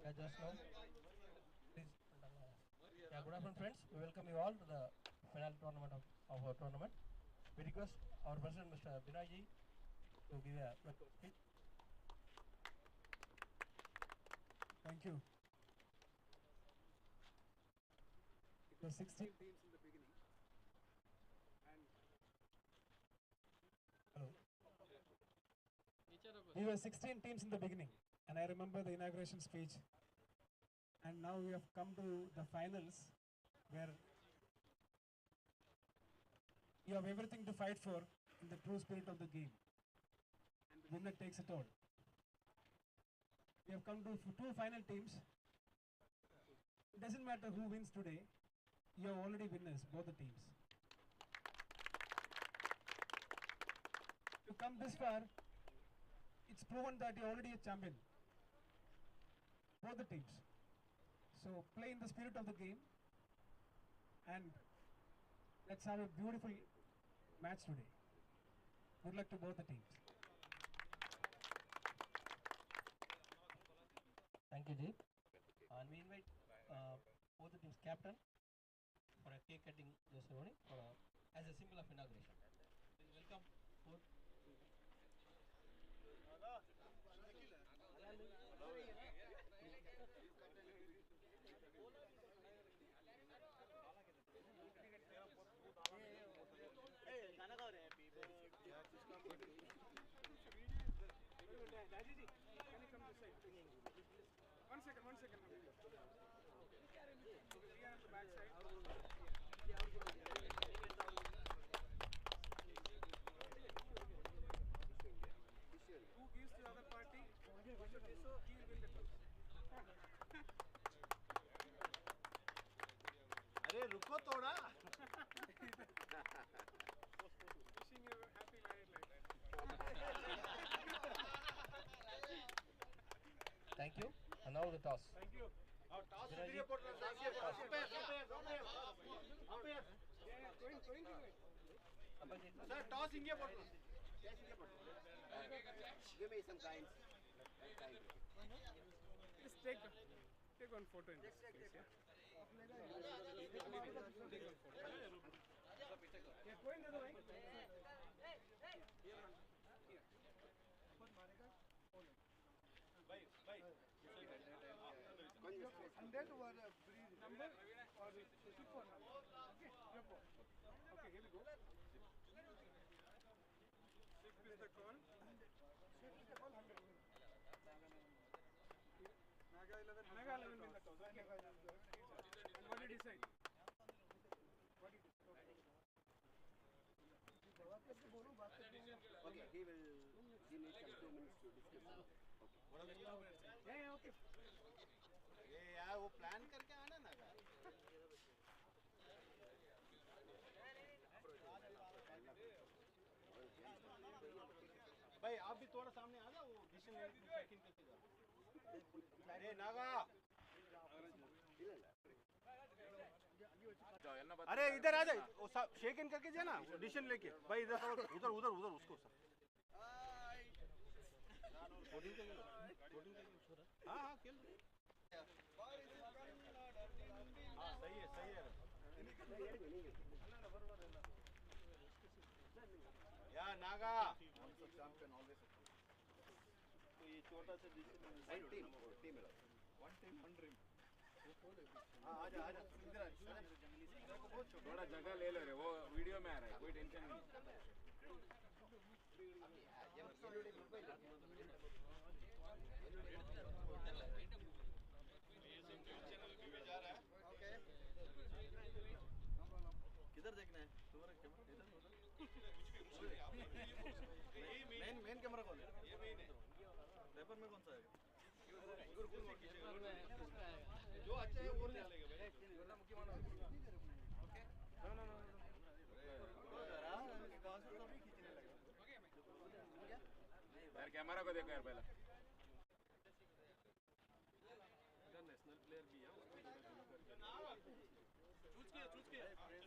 Yeah, just now. Please. Yeah, good afternoon, friends. We welcome you all to the final tournament of our tournament. We request our president, Mr. Binaji, to give a welcome speech. Thank you. It was 16 teams in the beginning. And hello. We were 16 teams in the beginning, and I remember the inauguration speech. And now we have come to the finals, where you have everything to fight for in the true spirit of the game. And the winner takes it all. We have come to two final teams. It doesn't matter who wins today. You are already winners, both the teams. To come this far, it's proven that you're already a champion. Both the teams. So play in the spirit of the game, and let's have a beautiful match today. Good luck to both the teams. Thank you, Ji. And we invite both the teams' captain for a cake cutting ceremony as a symbol of inauguration. Please welcome both. One second. We are on the back side. Who gives to the other party? He will win the toss. अरे रुको थोड़ा. Wishing you a happy married life. Thank you. And now the toss. Thank you. Toss इधर पड़ रहा है. Sir, toss इंगे पड़ रहा है. Give me some kinds. Just take one photo in this place, yeah? Yeah, go in the other way. Hundred or number or super number. Okay, okay, here we go. Shift is the call. Shift is the call. 100. Naga 11 win the toss. Okay. And what did he say? What did he say? Okay, he needs some 2 minutes to discuss. Okay. Yeah, okay. ये यार वो plan करके आना ना. भाई आप भी थोड़ा सामने आ जाओ. वो डिसीजन चेक इन करके जाओ. अरे नागा. अरे इधर आ जाए. वो शेक इन करके जाना. डिसीजन लेके. भाई इधर उधर उसको सर. हाँ खेल. हाँ सही है. या नागा. तो ये छोटा सा टीम वन टीम हाँ आजा इधर थोड़ा जगह ले लो रे. वो वीडियो में आ रहा है. कोई टेंशन नहीं. किधर देखना है तुम्हारा कैमरा? इधर मेन कैमरा कौन है? ये मेन है. पेपर में कौन सा आएगा? जो अच्छा है वो ले लेगा भाई. मुख्यमान ओके. नो कौन सा तो भी खींचने लगा. यार कैमरा को देखो यार पहले. नेशनल प्लेयर भी है. चूज किया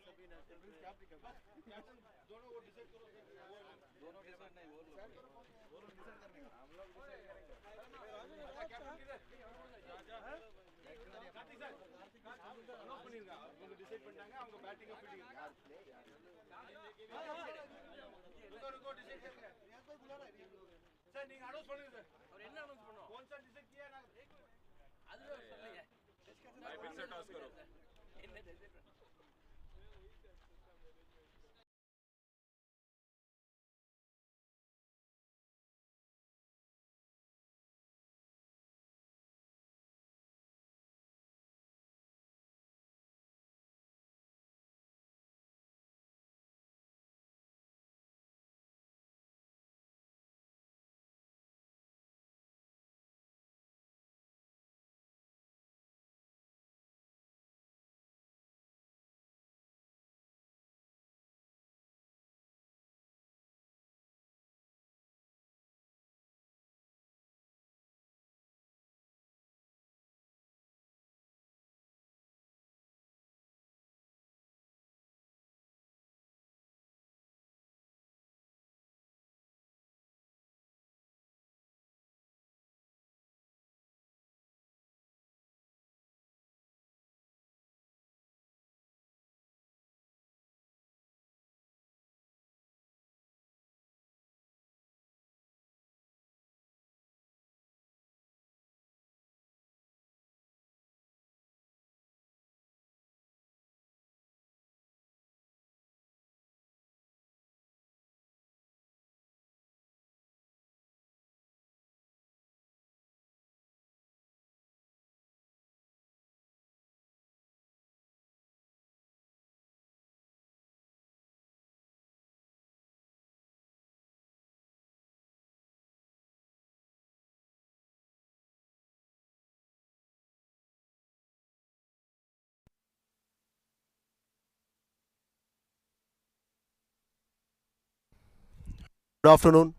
सभी नेशनल क्या कैप्टन दोनों को डिसाइड करो. दोनों डिसाइड नहीं वो लोग डिसाइड करने का. हम लोग डिसाइड करेंगे. कैप्टन किधर? जा அனௌன்ஸ் பண்ணிருக்காங்க. அவங்க டிசைட் பண்ணிட்டாங்க. அவங்க பேட்டிங் ஃபீல்டிங் रुको डिसाइड करके यहां कोई बुला रहा है सर நீங்க அனௌன்ஸ் பண்ணுங்க சார் और என்ன அனௌன்ஸ் பண்ணோம் कौन सा डिसाइड किया ना அதுவே சொல்லுங்க भाई फिर से टॉस करो என்ன decide Good afternoon.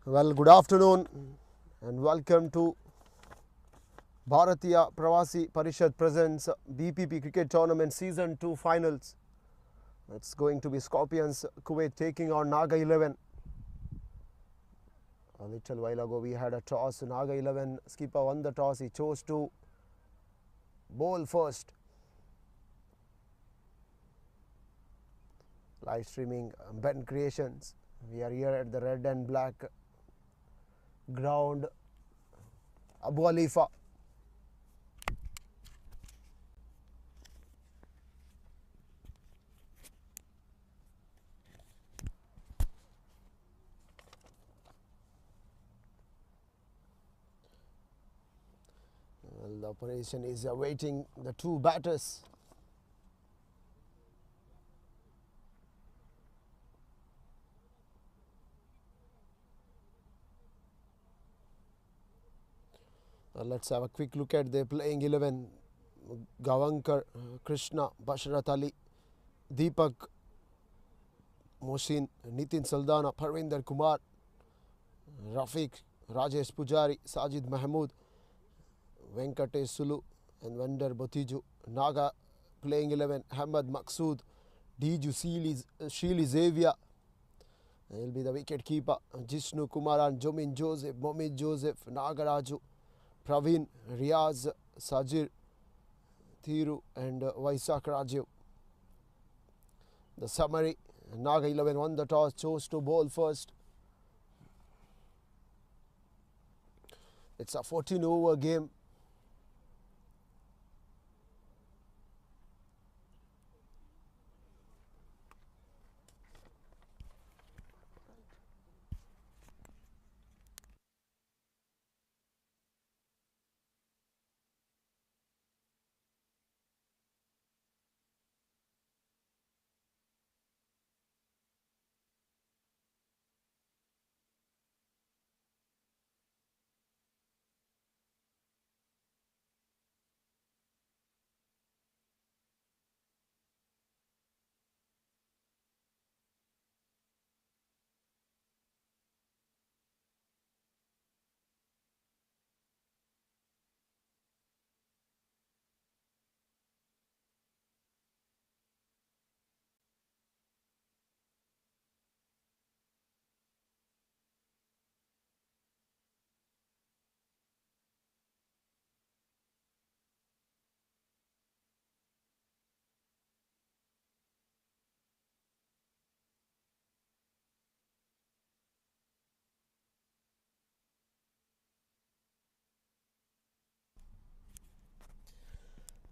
Well, good afternoon and welcome to Bharathiyapravasiparishad presents BPP cricket tournament season 2 finals. It's going to be Scorpions Kuwait taking on Naga 11. A little while ago we had a toss. Naga 11 skipper won the toss. He chose to bowl first. Live streaming BenCreations. We are here at the red and black ground, Abu Alifa. Well, the operation is awaiting the two batters. Let's have a quick look at the playing 11. Gavankar, Krishna, Bashrat Ali, Deepak, Mohsin, Nitin Saldana, Parvinder Kumar, Rafiq, Rajesh Pujari, Sajid Mahmood, Venkatesh Sulu and Vander Botiju. Naga playing 11, Hamad Maqsood, Dsouza, Sheely Xavier. He'll be the wicket keeper. Jishnu Kumaran, Jomin Joseph, Momid Joseph, Nagaraju, Praveen, Riaz, Sajir, Thiru and Vaisak Rajiv. The summary: Naga 11 won the toss, chose to bowl first. It's a 14 over game.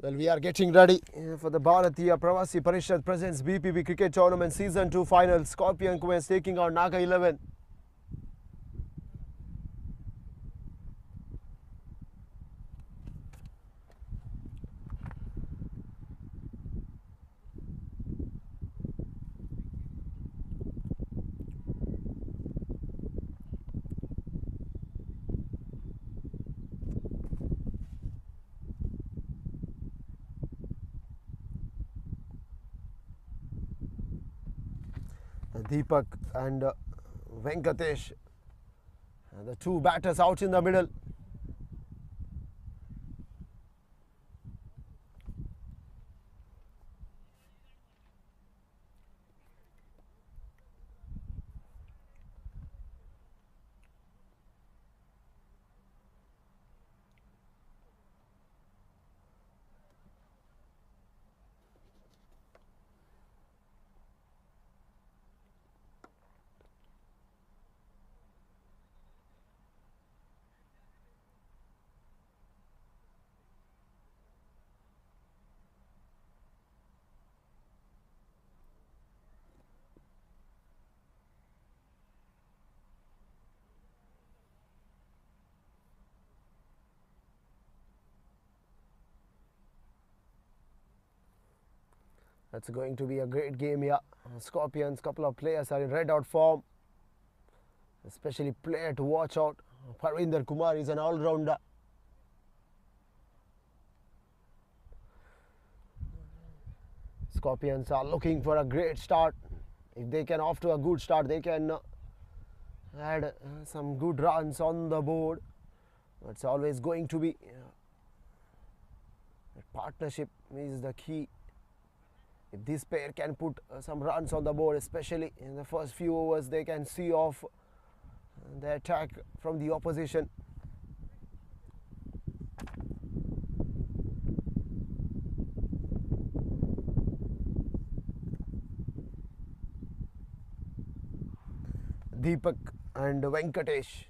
Well, we are getting ready for the Bharathiyapravasiparishad presents BPP cricket tournament season 2 final. Scorpion Kuwait taking on Naga 11. Deepak and Venkatesh, and the two batters out in the middle. That's going to be a great game here. Scorpions, couple of players are in red out form. Especially player to watch out. Parvinder Kumar is an all-rounder. Scorpions are looking for a great start. If they can off to a good start, they can had some good runs on the board. It's always going to be partnership is the key. If this pair can put some runs on the board, especially in the first few overs, they can see off the attack from the opposition. Deepak and Venkatesh.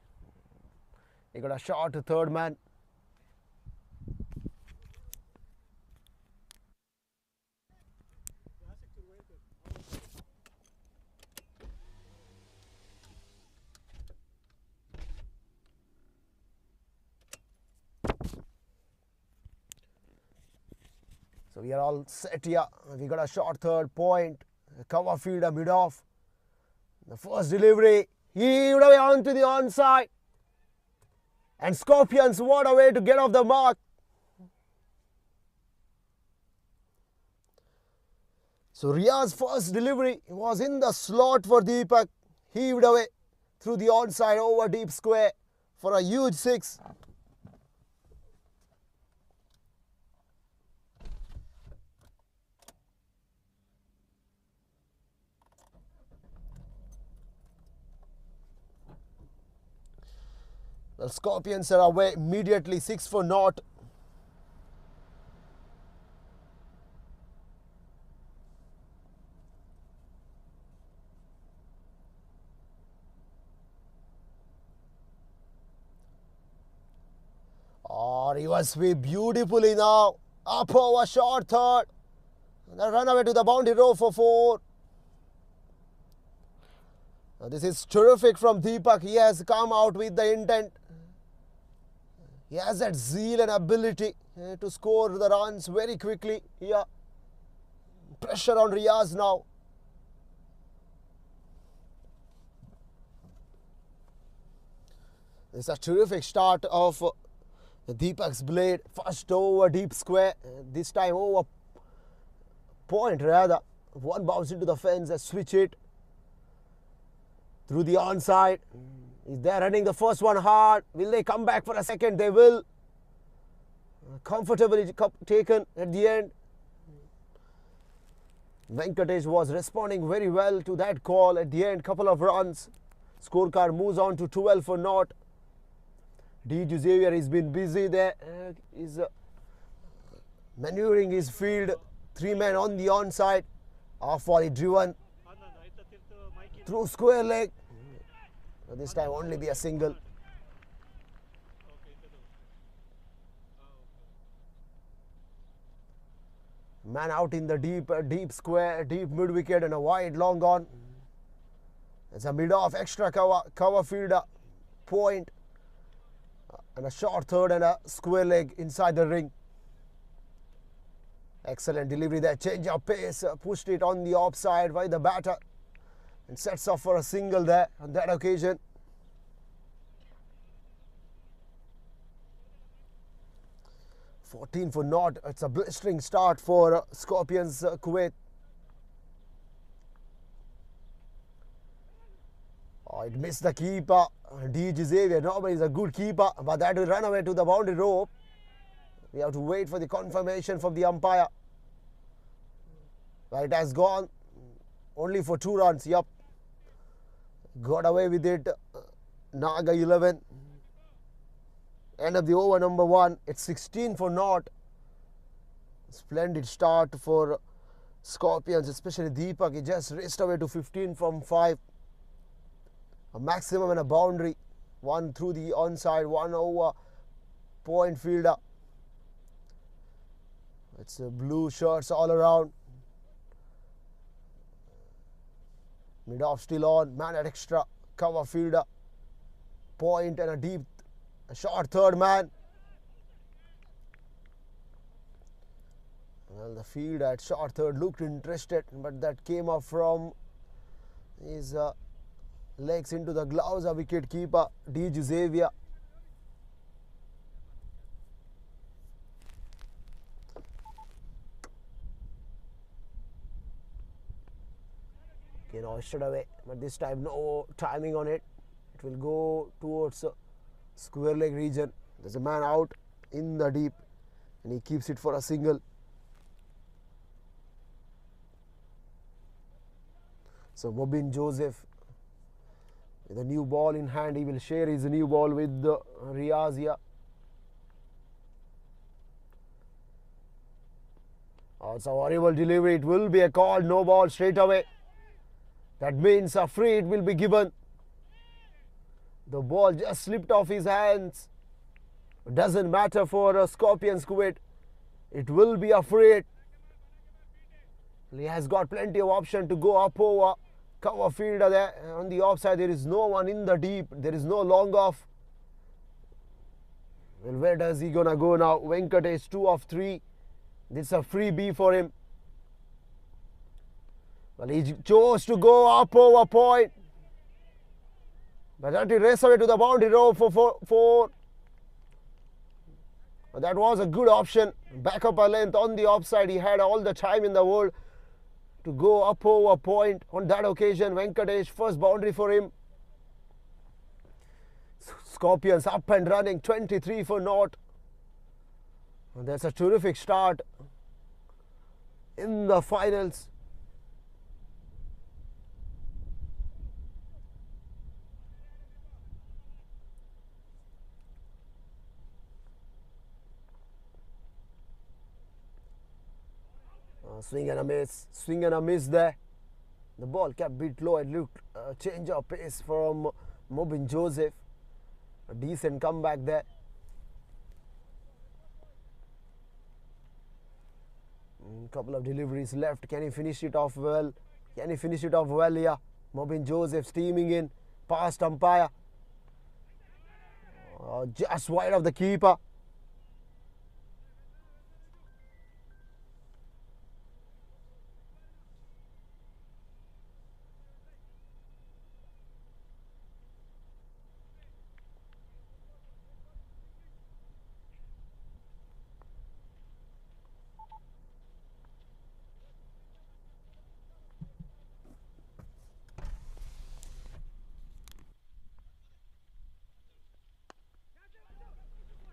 He got a shot, third man. So we are all set here. We got a short third point. Cover fielder mid off. The first delivery. Heaved away onto the onside. And Scorpions, what a way to get off the mark. So Ria's first delivery was in the slot for Deepak. Heaved away through the onside over deep square for a huge six. Well, Scorpions are away immediately, 6 for naught. Oh, reverse sweep beautifully now. Up over short third. The run away to the boundary row for 4. Now this is terrific from Deepak. He has come out with the intent. He has that zeal and ability to score the runs very quickly here. Pressure on Riaz now. It's a terrific start of Deepak's blade. First over deep square. This time over point rather. One bounce into the fence and switch it through the onside. They're running the first one hard. Will they come back for a second? They will. Comfortably taken at the end. Venkatesh was responding very well to that call at the end. Couple of runs. Scorecard moves on to 12 for naught. Dsouza has been busy there. Is maneuvering his field. 3 men on the onside. Off volley driven through square leg. This time only be a single. Man out in the deep square, deep mid wicket and a wide long on. It's a mid off extra cover fielder point and a short third and a square leg inside the ring. Excellent delivery there, change of pace, pushed it on the offside by the batter and sets off for a single there on that occasion. $14 for naught. It's a blistering start for Scorpions Kuwait. Oh, it missed the keeper. Dsouza normally is a good keeper, but that will run away to the boundary rope. We have to wait for the confirmation from the umpire. But it has gone only for 2 runs. Yup. Got away with it. Naga 11. End of the over number 1. It's 16 for naught. Splendid start for Scorpions, especially Deepak. He just raced away to 15 from 5. A maximum and a boundary. 1 through the onside, 1 over point fielder. It's blue shirts all around. Mid off still on. Man at extra. Cover fielder. Point and a short third man. Well, the field at short third looked interested, but that came up from his legs into the gloves of wicket keeper Dsouza. Hoisted away, but this time no timing on it. It will go towards square leg region. There's a man out in the deep and he keeps it for a single. So Mobin Joseph with a new ball in hand, he will share his new ball with Riaz here. Oh, it's a horrible delivery. It will be a call, no ball straight away. That means a free it will be given. The ball just slipped off his hands. It doesn't matter for Scorpions Kuwait. It will be a free hit. He has got plenty of option to go up over. Cover fielder there. On the offside, there is no one in the deep. There is no long off. Well, where does he gonna go now? Venkatesh 2 of 3. This is a free B for him. Well, he chose to go up over point. But that he raced away to the boundary row for 4. That was a good option. Back up a length on the offside. He had all the time in the world to go up over point. On that occasion, Venkatesh, first boundary for him. Scorpions up and running, 23 for naught. And that's a terrific start in the finals. Swing and a miss there. The ball kept bit low. It looked a change of pace from Mobin Joseph. A decent comeback there. Couple of deliveries left. Can he finish it off well? Can he finish it off well here? Mobin Joseph steaming in past umpire. Just wide of the keeper.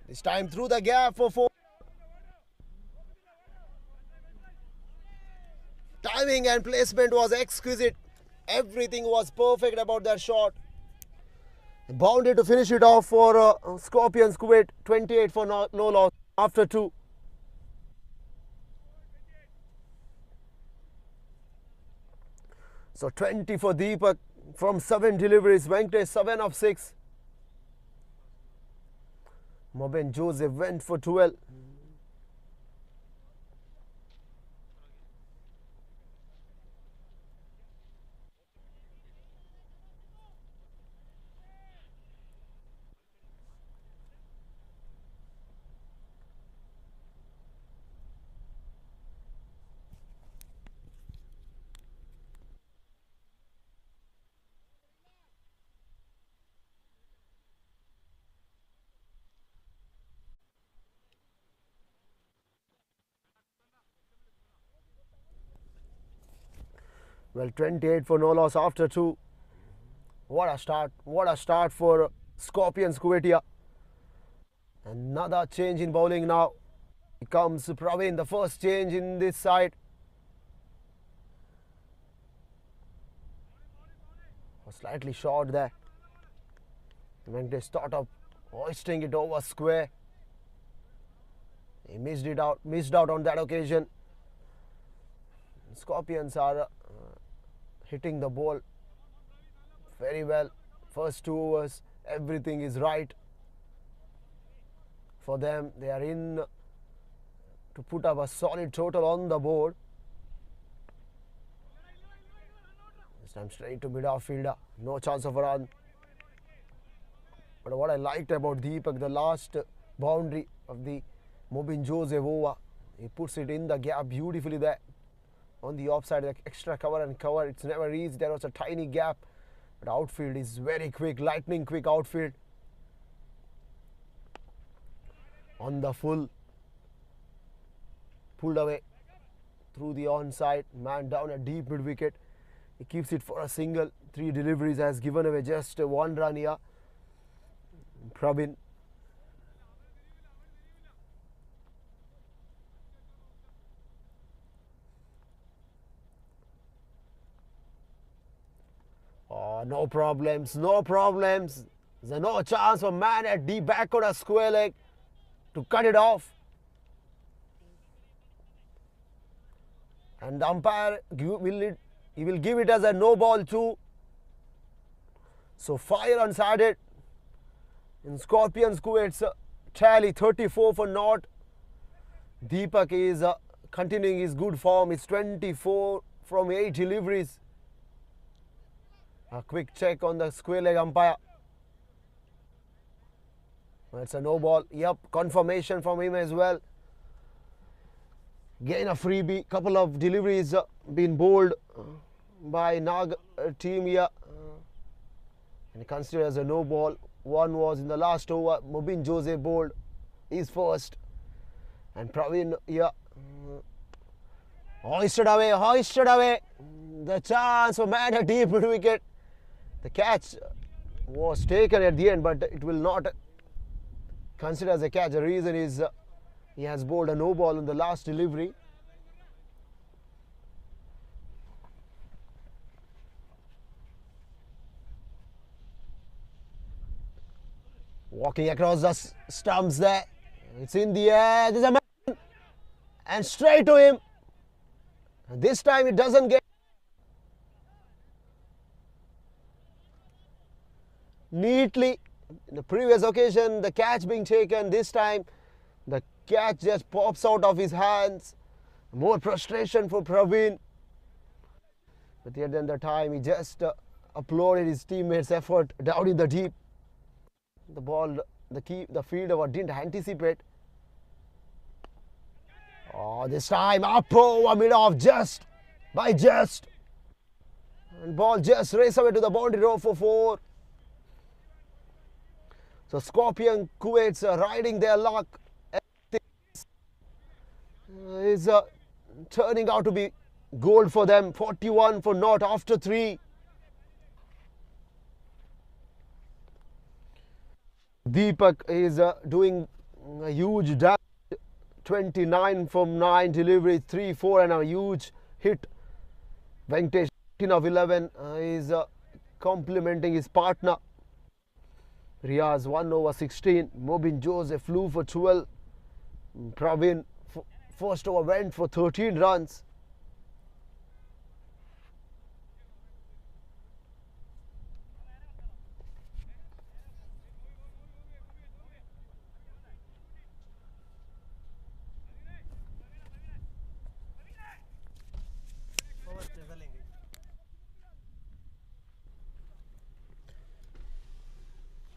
This time through the gap for 4. Timing and placement was exquisite. Everything was perfect about that shot. Bounded to finish it off for Scorpions Kuwait. 28 for no loss after 2. So 20 for Deepak from 7 deliveries. Venkatesh 7 of 6. Mobin Joseph went for 12. Well, 28 for no loss after 2. What a start. What a start for Scorpions Kuwait here. Another change in bowling now. Here comes Praveen, the first change in this side. Slightly short there. Venkatesh thought of hoisting it over square. He missed out on that occasion. Scorpions are hitting the ball very well. First 2 overs, everything is right for them. They are in to put up a solid total on the board. This time straight to mid-off fielder. No chance of a run. But what I liked about Deepak, the last boundary of the Mobin Joseph over, he puts it in the gap beautifully there. On the offside, the extra cover and cover, it's never reached. There was a tiny gap, but outfield is very quick, lightning quick outfield. On the full, pulled away through the onside, man down a deep mid wicket. He keeps it for a single. 3 deliveries, has given away just 1 run here. Praveen. Oh, no problems, no problems. There's no chance for man at deep backward a square leg to cut it off. And the umpire he will give it as a no ball too. So 5 runs added in Scorpions Kuwait's tally, 34 for naught. Deepak is continuing his good form. It's 24 from 8 deliveries. A quick check on the square leg umpire. It's a no ball. Yep, confirmation from him as well. Gain a freebie. Couple of deliveries been bowled by Naga team here. And considered as a no ball. One was in the last over. Mobin Jose bowled his first. And Praveen here. Hoisted away, hoisted away. The chance for man at deep mid wicket. The catch was taken at the end, but it will not consider as a catch. The reason is he has bowled a no ball in the last delivery. Walking across the stumps there. It's in the air. There's a man. And straight to him. And this time it doesn't get. Neatly. In the previous occasion, the catch being taken. This time, the catch just pops out of his hands. More frustration for Praveen. But yet then the time, he just applauded his teammates' effort down in the deep. The ball, the fielder didn't anticipate. Oh, this time up over mid off just by just. And ball just race away to the boundary row for 4. So Scorpion Kuwait's riding their luck. Is turning out to be gold for them. 41 for naught after 3. Deepak is doing a huge damage. 29 from 9 deliveries, 3-4 and a huge hit. Venkatesh 10 of 11 is complimenting his partner. Riaz 1 over 16. Mobin Jose flew for 12. Praveen first over went for 13 runs.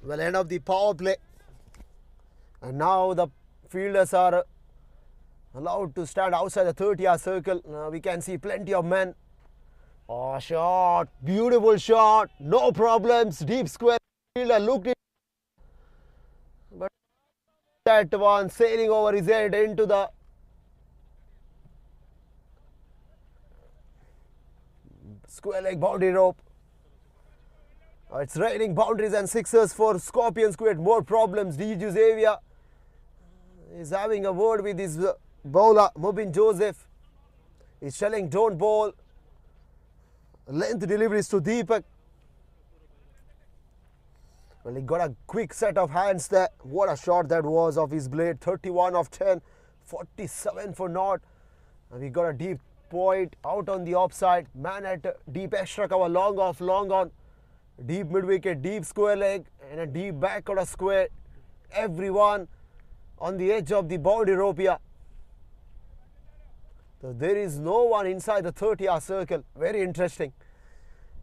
Well, end of the power play. And now the fielders are allowed to stand outside the 30-yard circle. We can see plenty of men. Oh, shot. Beautiful shot. No problems. Deep square. Fielder looked it. But that one sailing over his head into the square leg boundary rope. It's raining boundaries and sixers for Scorpions Kuwait. More problems. Dsouza is having a word with his bowler, Mobin Joseph. He's telling don't bowl. Length deliveries to Deepak. Well, he got a quick set of hands there. What a shot that was of his blade. 31 of 10. 47 for naught. And he got a deep point out on the offside. Man at deep extra cover. Long off, long on. Deep mid wicket, deep square leg and a deep back order square. Everyone on the edge of the boundary rope here. So there is no one inside the 30-yard circle. Very interesting.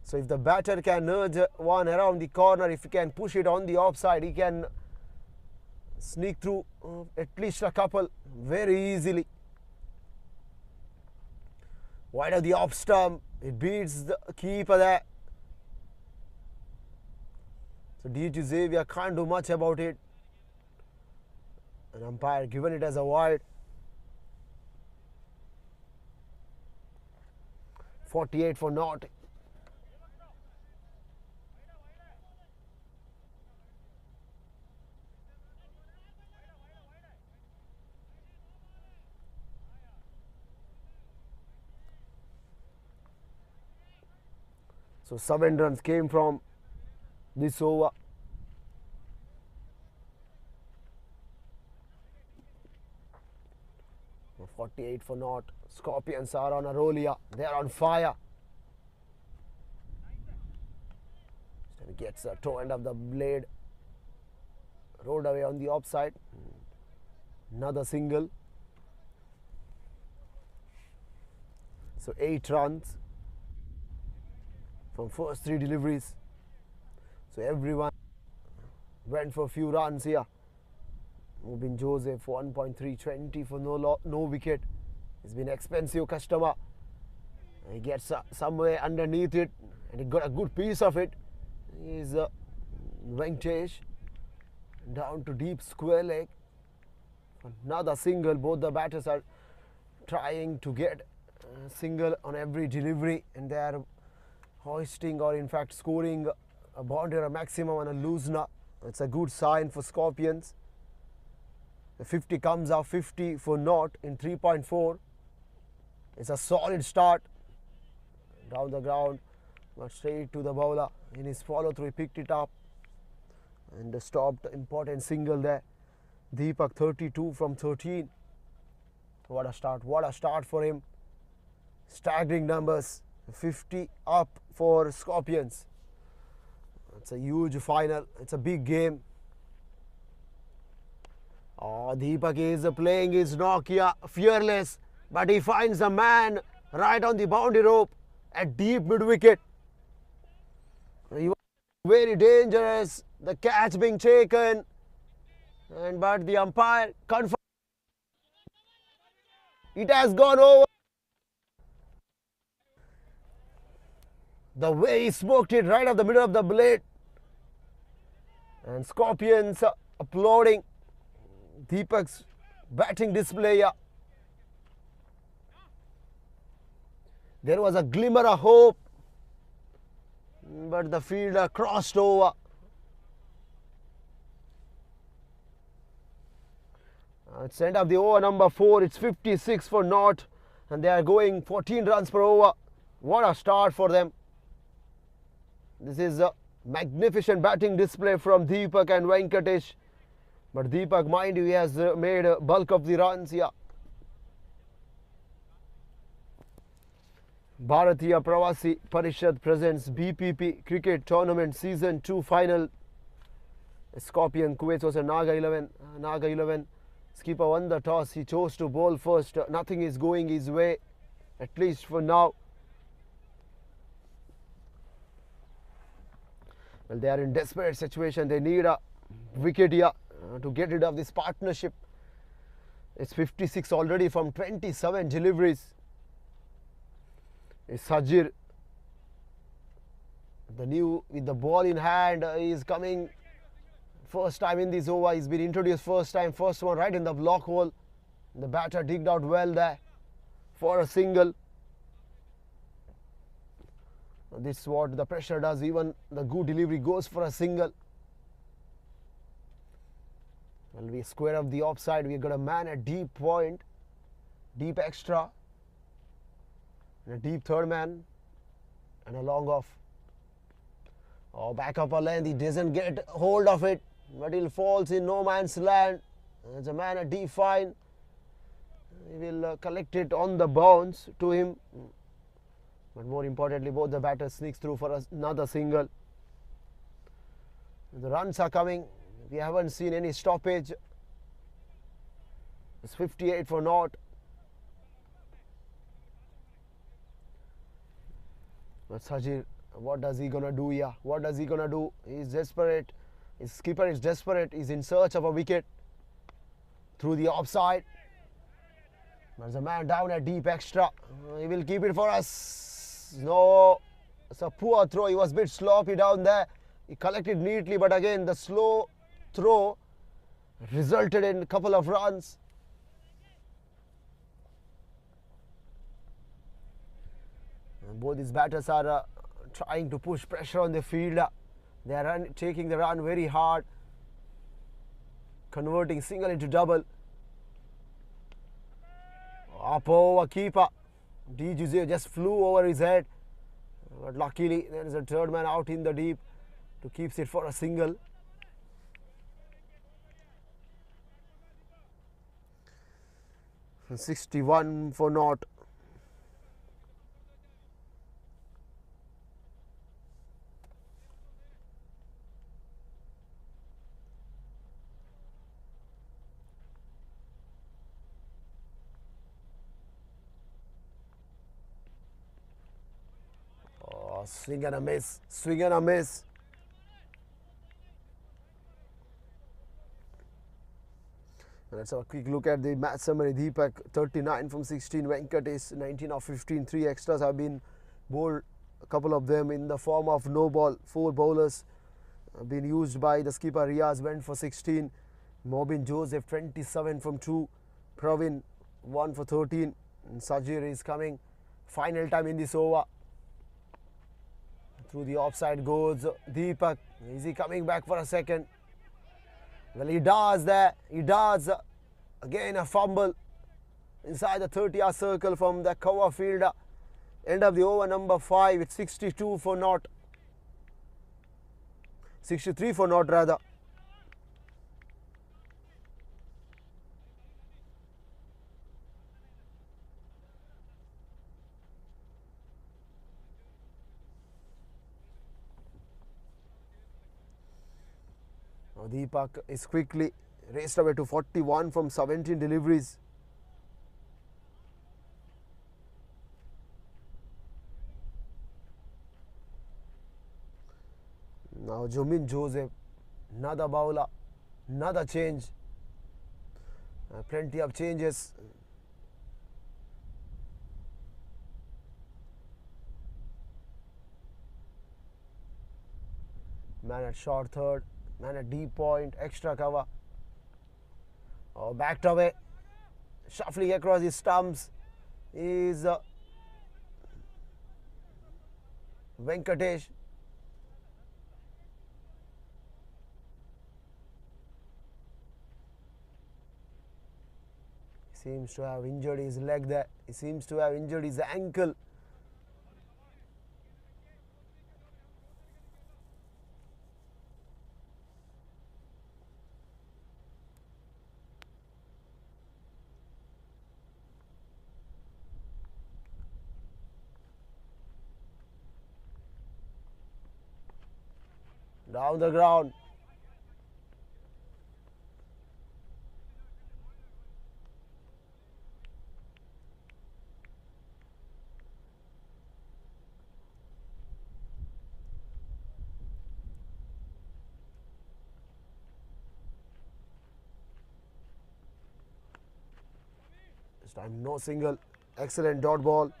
So if the batter can nudge one around the corner, if he can push it on the offside, he can sneak through at least a couple very easily. Wide of the off stump, it beats the keeper there. So Dsouza can't do much about it. An umpire given it as a wide. 48 for naught. So 7 runs came from this over. So 48 for naught. Scorpions are on a roll here. They are on fire. He gets a toe end of the blade. Rolled away on the offside. Another single. So 8 runs from first 3 deliveries. So everyone went for a few runs here. Moving Joseph 1.320 for no wicket. He's been an expensive customer. He gets somewhere underneath it and he got a good piece of it. He's Venkatesh down to deep square leg. Another single. Both the batters are trying to get a single on every delivery, and they are hoisting or in fact scoring a boundary or a maximum on a loosener. It's a good sign for Scorpions. The 50 comes out 50 for naught in 3.4. It's a solid start. Down the ground, but straight to the bowler. In his follow through, he picked it up and stopped. Important single there. Deepak 32 from 13. What a start! What a start for him. Staggering numbers. 50 up for Scorpions. It's a huge final. It's a big game. Oh, Deepak is playing his knock here, fearless, but he finds a man right on the boundary rope at deep mid wicket. He was very dangerous. The catch being taken, but the umpire confirmed it has gone over. The way he smoked it right off the middle of the blade, and Scorpions applauding Deepak's batting display here. There was a glimmer of hope, but the fielder crossed over. It's end of the over number 4. It's 56 for naught, and they are going 14 runs per over. What a start for them. This is a magnificent batting display from Deepak and Venkatesh. But Deepak, mind you, he has made a bulk of the runs here. Bharathiyapravasiparishad presents BPP Cricket Tournament Season 2 Final. Scorpion Kuwait was a Naga 11. Naga 11. Skipper won the toss. He chose to bowl first. Nothing is going his way, at least for now. Well, they are in desperate situation. They need a wicket here to get rid of this partnership. It's 56 already from 27 deliveries. It's Sajir, the new with the ball in hand, is coming first time in this over. He's been introduced first time, first one right in the block hole. The batter digged out well there for a single. This is what the pressure does. Even the good delivery goes for a single. Well, we square up the offside. We've got a man at deep point, deep extra, and a deep third man, and a long off. Oh, back up a length. He doesn't get hold of it, but he falls in no man's land. There's a man at deep fine. He will collect it on the bounce to him. But more importantly, both the batters sneaks through for another single. The runs are coming. We haven't seen any stoppage. It's 58 for naught. But Sajir, what does he gonna do here? What does he gonna do? He's desperate. His skipper is desperate. He's in search of a wicket through the offside. There's a man down at deep extra. He will keep it for us. No, it's a poor throw. He was a bit sloppy down there. He collected neatly, but again the slow throw resulted in a couple of runs. And both these batters are trying to push pressure on the fielder. They are taking the run very hard, converting single into double. Up over keeper. Dsouza just flew over his head. But luckily, there is a third man out in the deep to keeps it for a single. And 61 for naught. Oh, swing and a miss. Swing and a miss. Let's have a quick look at the match summary. Deepak 39 from 16, Venkatesh 19 of 15. 3 extras have been bowled, a couple of them in the form of no ball. 4 bowlers have been used by the skipper. Riaz went for 16. Mobin Joseph 27 from 2. Pravin 1 for 13. And Sajir is coming final time in this over. Through the offside goes Deepak. Is he coming back for a second? Well, he does there. He does. Again a fumble inside the 30-yard circle from the cover fielder. End of the over number 5. It's 62 for naught. 63 for naught rather. Now Deepak is quickly raced away to 41 from 17 deliveries. Now Jomin Joseph, another bowler, another change. Plenty of changes. Man at short third. Man at deep point, extra cover. Oh, backed away. Shuffling across his stumps is Venkatesh. He seems to have injured his leg there. He seems to have injured his ankle. Down the ground. This time no single. Excellent dot ball.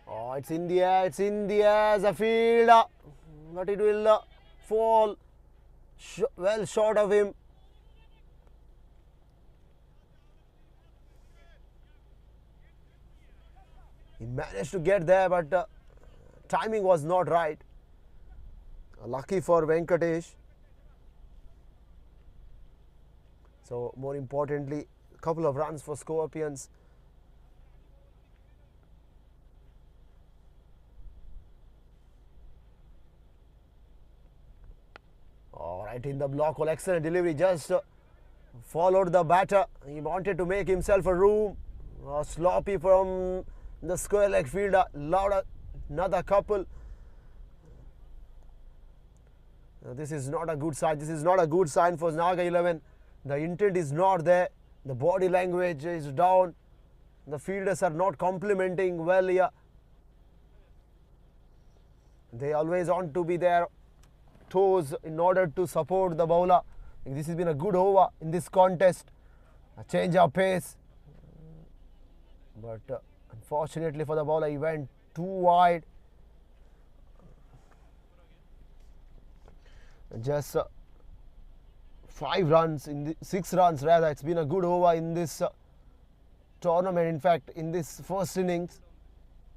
Oh, it's in the air, as a field, but it will fall well short of him. He managed to get there, but timing was not right. Lucky for Venkatesh. So, more importantly, a couple of runs for Scorpions. Right in the block hole, excellent delivery, just followed the batter. He wanted to make himself a room. Sloppy from the square leg fielder, allowed another couple. This is not a good sign. This is not a good sign for Naga 11. The intent is not there. The body language is down. The fielders are not complimenting well here. They always want to be there toes in order to support the bowler. This has been a good over in this contest. A change of pace, but unfortunately for the bowler, he went too wide. Just 5 runs in the 6 runs rather. It's been a good over in this tournament. In fact, in this first innings,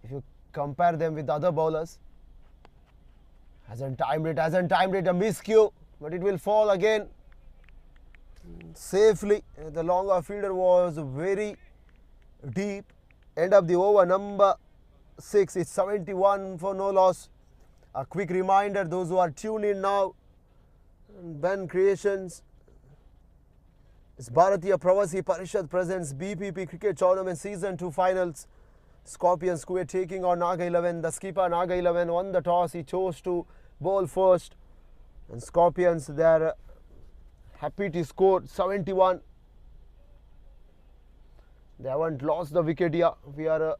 if you compare them with other bowlers. Hasn't timed it, a miscue, but it will fall again safely. The longer fielder was very deep. End of the over, number 6, it's 71 for no loss. A quick reminder, those who are tuned in now, Ben Creations, it's bharathiyapravasiparishad presents BPP cricket tournament season 2 finals. Scorpions Kuwait taking on Naga 11. The skipper Naga 11 won the toss. He chose to bowl first. And Scorpions, they are happy to score 71. They haven't lost the wicket here. We are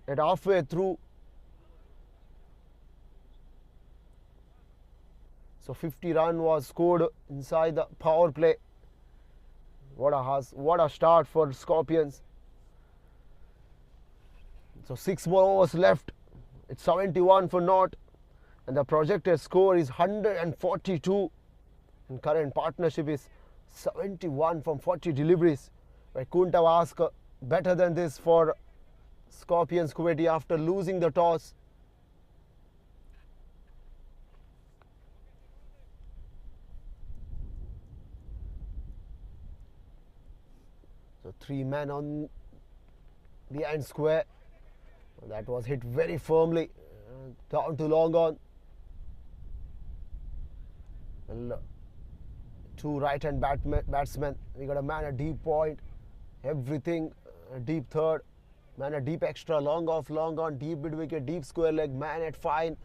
at halfway through. So 50 run was scored inside the power play. What a start for Scorpions. So 6 more overs left. It's 71 for naught. And the projected score is 142. And current partnership is 71 from 40 deliveries. I couldn't have asked better than this for Scorpions Kuwait after losing the toss. So 3 men on behind square. That was hit very firmly down to long on. Well, 2 right-hand batsmen. We got a man at deep point. Everything deep third. Man at deep extra, long off, long on, deep mid wicket, deep square leg. Man at fine.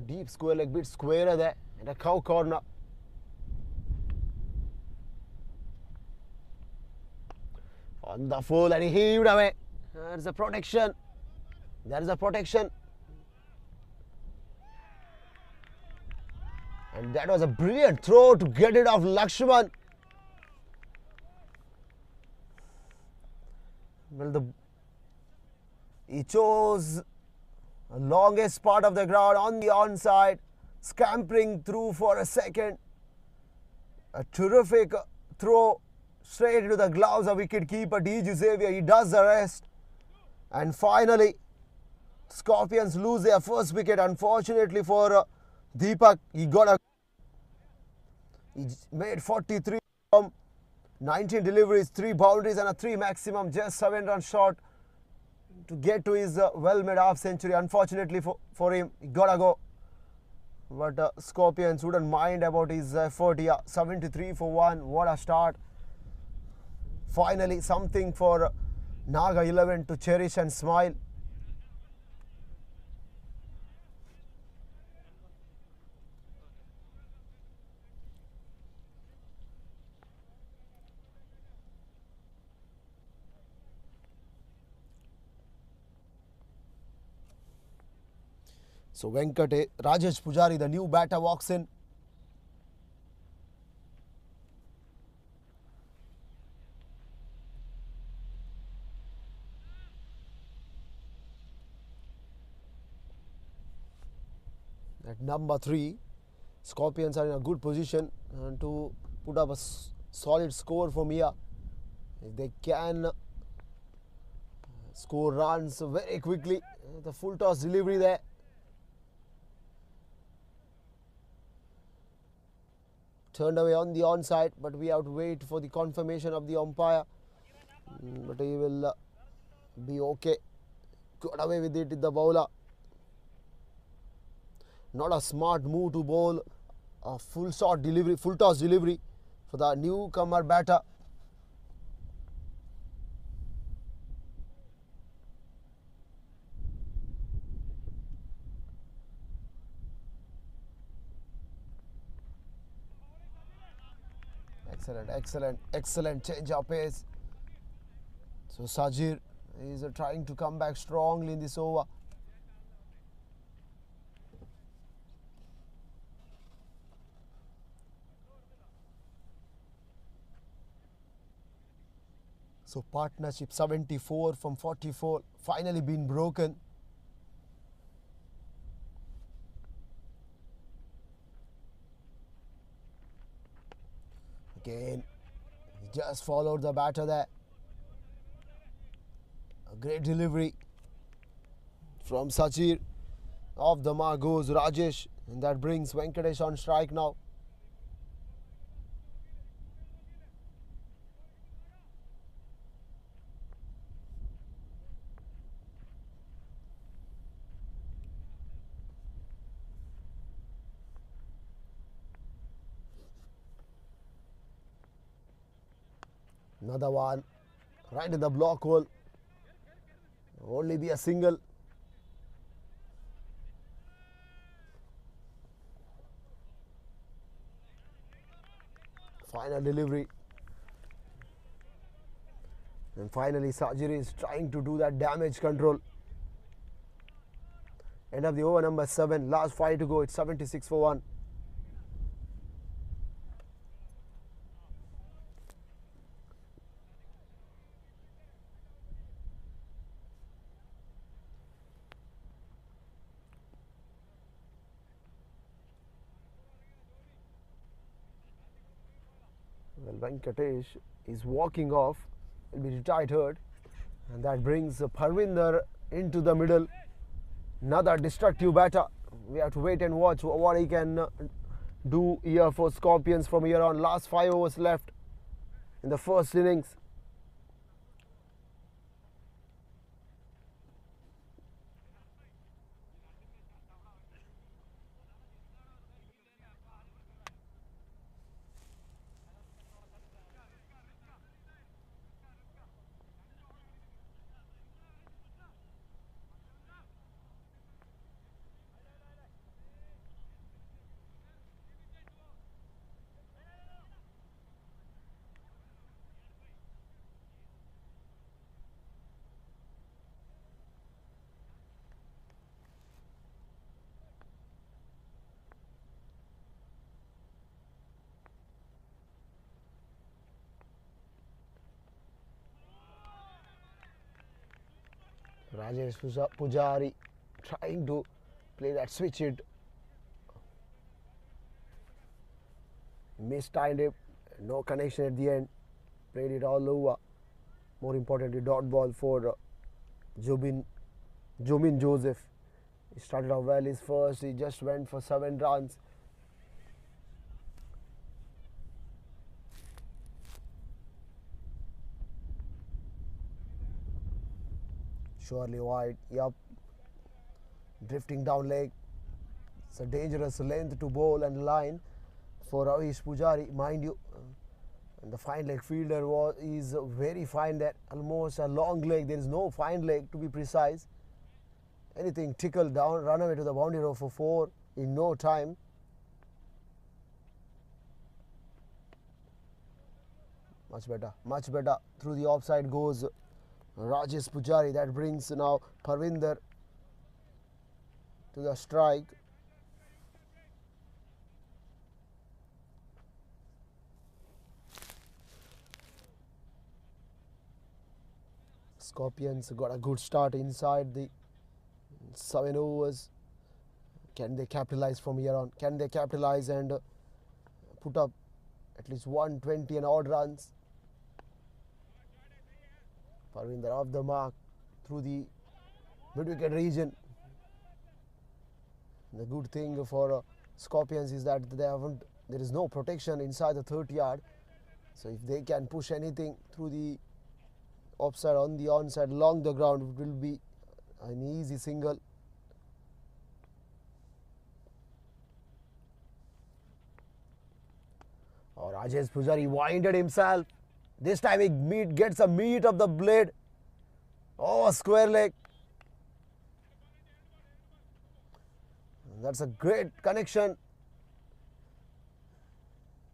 Deep square leg, bit squarer there. And a cow corner. On the full, and he heaved away. There's a protection. There is a protection. And that was a brilliant throw to get it off Lakshman. Well, he chose the longest part of the ground on the onside, scampering through for a second. A terrific throw straight into the gloves of wicket keeper Dsouza. He does the rest. And finally, Scorpions lose their first wicket. Unfortunately for Deepak, he made 43 from 19 deliveries, 3 boundaries and a 3 maximum, just 7 runs short to get to his well-made half century. Unfortunately for him, he gotta go. But Scorpions wouldn't mind about his effort here. 73 for 1, what a start. Finally, something for Naga 11 to cherish and smile. So Rajesh Pujari, the new batter, walks in. At number 3, Scorpions are in a good position to put up a solid score from here. If they can score runs very quickly, the full toss delivery there. Turned away on the onside, but we have to wait for the confirmation of the umpire. But he will be okay. Got away with it, the bowler. Not a smart move to bowl a full toss delivery for the newcomer batter. Excellent change of pace. So Sajir is trying to come back strongly in this over. So partnership 74 from 44 finally been broken. Again, he just followed the batter there. A great delivery. from Sachir. Off the mark goes Rajesh, and that brings Venkatesh on strike now. Another one right in the block hole. Only be a single. Final delivery. And finally Sajiri is trying to do that damage control. End of the over number 7. Last 5 to go. It's 76 for 1. Well, Venkatesh is walking off. Will be retired third, and that brings Parvinder into the middle. Another destructive batter. We have to wait and watch what he can do here for Scorpions from here on. Last 5 overs left in the first innings. Rajesh Pujari trying to play that switch hit. Mistimed it. No connection at the end. Played it all over. More importantly, dot ball for Jomin Joseph. He started off well his first. He just went for 7 runs. Surely wide, yup. Drifting down leg. It's a dangerous length to bowl and line for Rajesh Pujari, mind you. And the fine leg fielder is very fine there. Almost a long leg. There is no fine leg to be precise. Anything tickle down, run away to the boundary row for 4 in no time. Much better. Through the offside goes Rajesh Pujari. That brings now Parvinder to the strike. Scorpions got a good start inside the 7 overs. Can they capitalize from here on? Can they capitalize and put up at least 120 and odd runs? Parvinder off the mark through the mid-wicket region. The good thing for Scorpions is that there is no protection inside the 30 yard. So if they can push anything through the offside, on the onside, along the ground, it will be an easy single. Oh, Rajesh Pujari winded himself. This time he gets a meat of the blade. Oh, square leg. That's a great connection.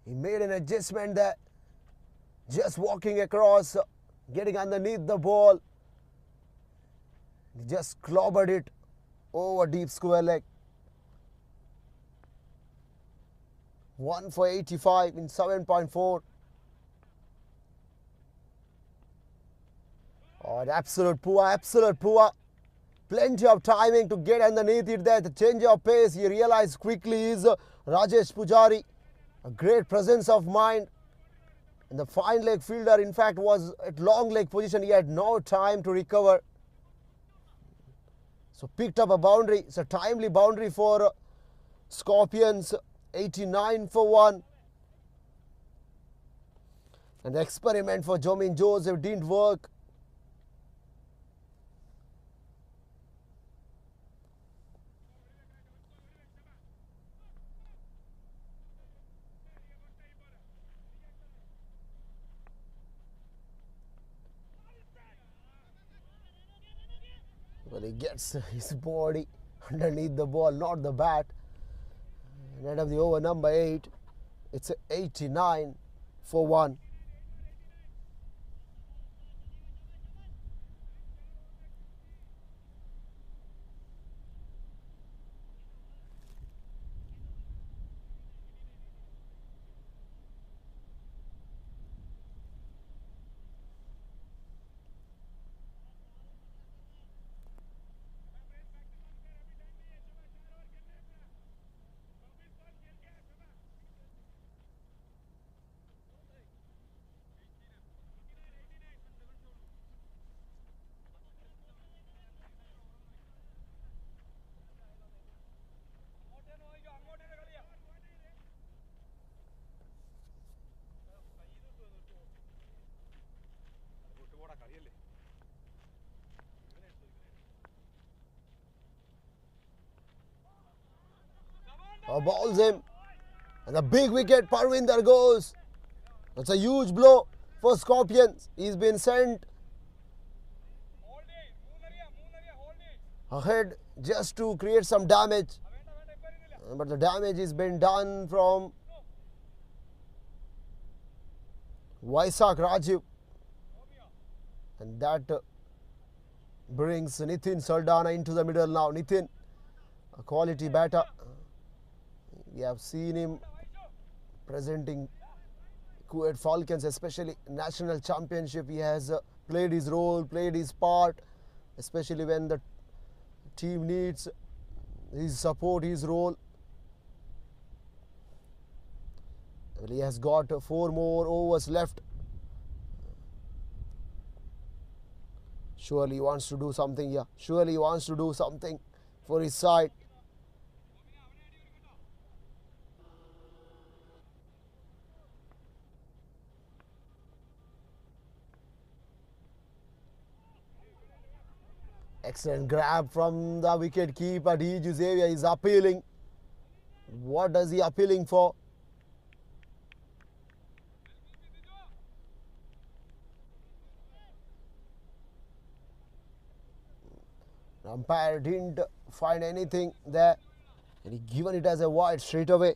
He made an adjustment there. Just walking across, getting underneath the ball. He just clobbered it over deep square leg. 1 for 85 in 7.4. Oh, absolute poor. Plenty of timing to get underneath it there. The change of pace, he realized quickly, is Rajesh Pujari. A great presence of mind. And the fine leg fielder, in fact, was at long leg position. He had no time to recover. So picked up a boundary. It's a timely boundary for Scorpions. 89 for 1. An experiment for Jomin Joseph didn't work. Well, he gets his body underneath the ball, not the bat. And end of the over number 8. It's 89 for 1. Balls him. And the big wicket, Parvinder goes. That's a huge blow for Scorpions. He's been sent ahead just to create some damage. But the damage has been done from Vaisak Rajiv. And that brings Nitin Saldana into the middle now. Nitin, a quality batter. We have seen him presenting Kuwait Falcons, especially national championship. He has played his role, played his part, especially when the team needs his support, his role. Well, he has got 4 more overs left. Surely he wants to do something here. Surely he wants to do something for his side. Excellent grab from the wicket keeper. Dsouza is appealing. What is he appealing for? The umpire didn't find anything there, and he given it as a wide straight away.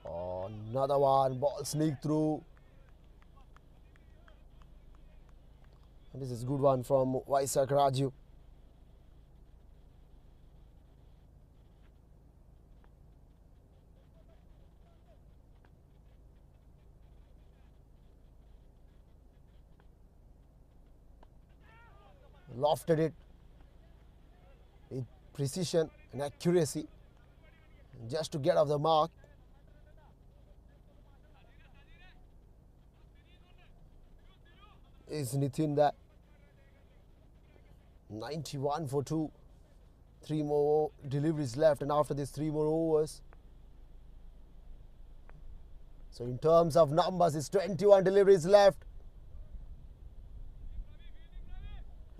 Oh, another one. Ball sneak through. And this is a good one from Vaisak Rajiv. Lofted it with precision and accuracy just to get off the mark. Is Nitin there? 91 for 2. 3 more deliveries left, and after this 3 more overs. So in terms of numbers, it's 21 deliveries left.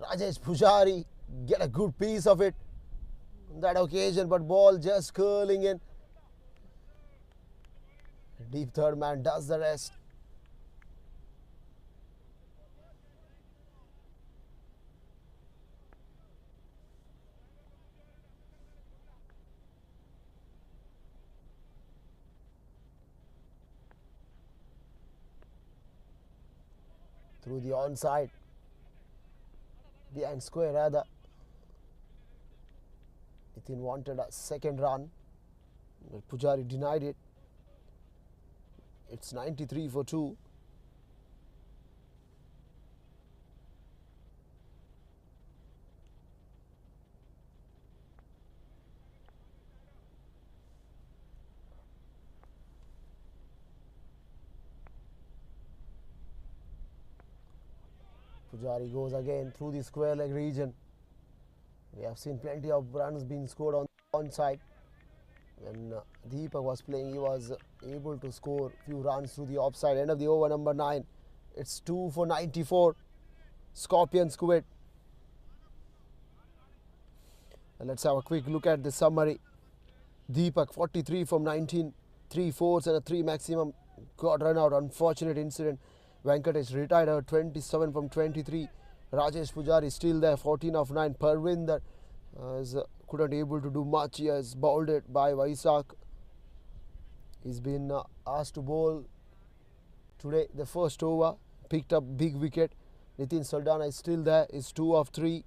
Rajesh Pujari get a good piece of it on that occasion, but ball just curling in. Deep third man does the rest. Through the onside. Behind square rather. Nitin wanted a second run, but Pujari denied it. It's 93 for 2. Pujari goes again through the square leg region. We have seen plenty of runs being scored on one side. When Deepak was playing, he was able to score few runs through the offside. End of the over, number 9. It's 2 for 94. Scorpions Kuwait. And let's have a quick look at the summary. Deepak 43 from 19, 3 fours and a 3 maximum. Got run out. Unfortunate incident. Venkatesh retired at 27 from 23. Rajesh Pujari still there, 14 of 9. Parvinder couldn't able to do much. He has bowled it by Vaisak. He's been asked to bowl today the first over. Picked up big wicket. Nitin Saldana is still there. Is 2 of 3.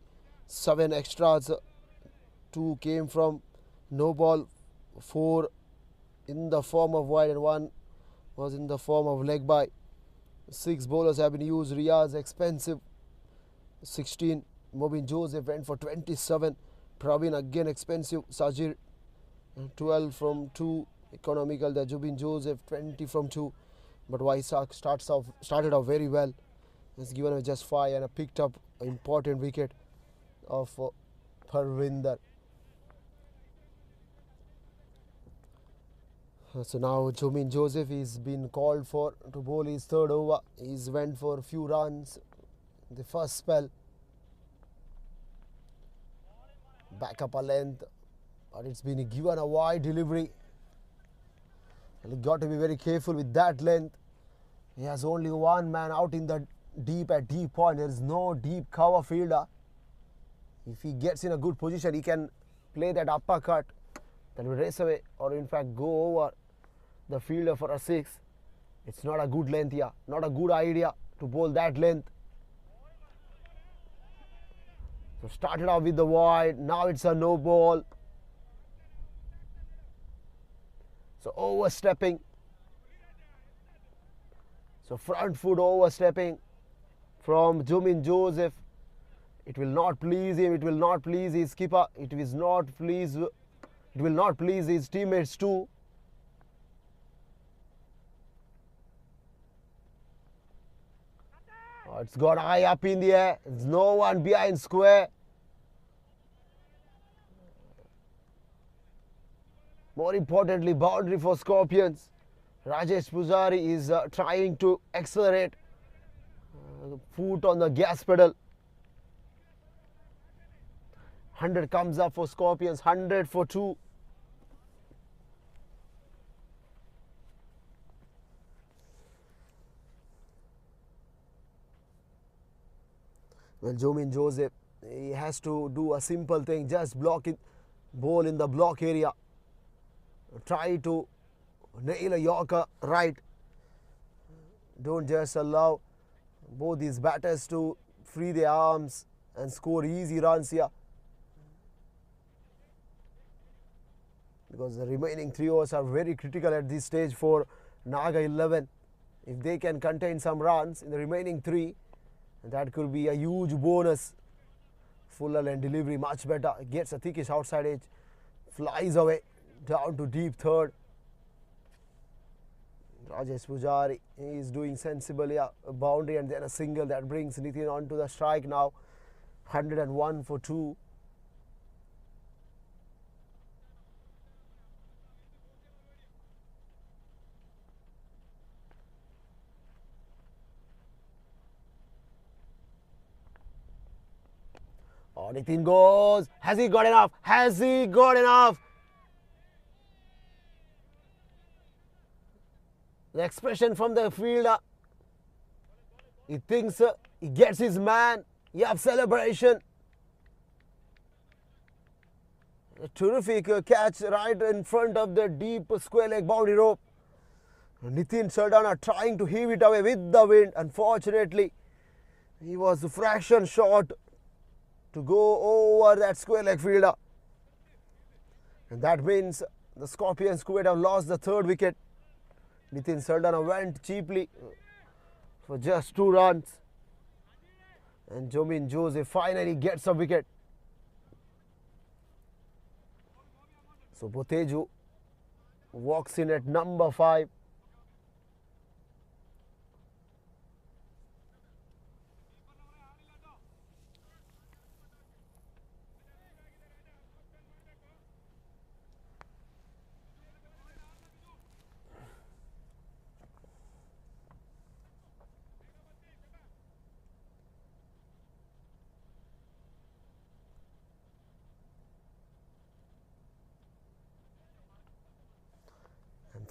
7 extras. 2 came from no ball. 4 in the form of wide and 1 was in the form of leg by. 6 bowlers have been used. Riyaz expensive. 16. Mobin Joseph went for 27. Praveen again expensive. Sajir 12 from 2. Economical. The Jubin Joseph 20 from 2. But Vaisak started off very well. He's given just 5 and picked up an important wicket of Parvinder. So now Jubin Joseph is been called for to bowl his third over. He's went for a few runs in the first spell. Back up a length, but it's been given a wide delivery. And you got to be very careful with that length. He has only one man out in the deep point. There is no deep cover fielder. If he gets in a good position, he can play that uppercut that will race away or in fact go over the fielder for a 6. It's not a good length here. Not a good idea to bowl that length. So started off with the wide. Now it's a no ball. So overstepping. So front foot overstepping from Jumin Joseph. It will not please him. It will not please his skipper. It will not please his teammates too. Oh, it's got high up in the air. There's no one behind square. More importantly, boundary for Scorpions. Rajesh Pujari is trying to accelerate. Foot on the gas pedal. 100 comes up for Scorpions. 100 for 2. Well, Jomin Joseph, he has to do a simple thing. Just block it. Bowl in the block area. Try to nail a Yorker right. Don't just allow both these batters to free their arms and score easy runs here. Because the remaining 3 overs are very critical at this stage for Naga 11. If they can contain some runs in the remaining 3, that could be a huge bonus. Fuller and delivery much better. Gets a thickish outside edge. Flies away down to deep third. Rajesh Pujari is doing sensibly a boundary and then a single that brings Nitin onto the strike now. 101 for 2. Oh, Nitin goes. Has he got enough? Has he got enough? The expression from the fielder. He thinks he gets his man. You have celebration. A terrific catch right in front of the deep square leg boundary rope. Nitin Saldana trying to heave it away with the wind. Unfortunately, he was a fraction short to go over that square leg fielder. And that means the Scorpions Kuwait have lost the 3rd wicket. Nitin Saldana went cheaply for just 2 runs. And Jomin Joseph finally gets a wicket. So Boteju walks in at number 5.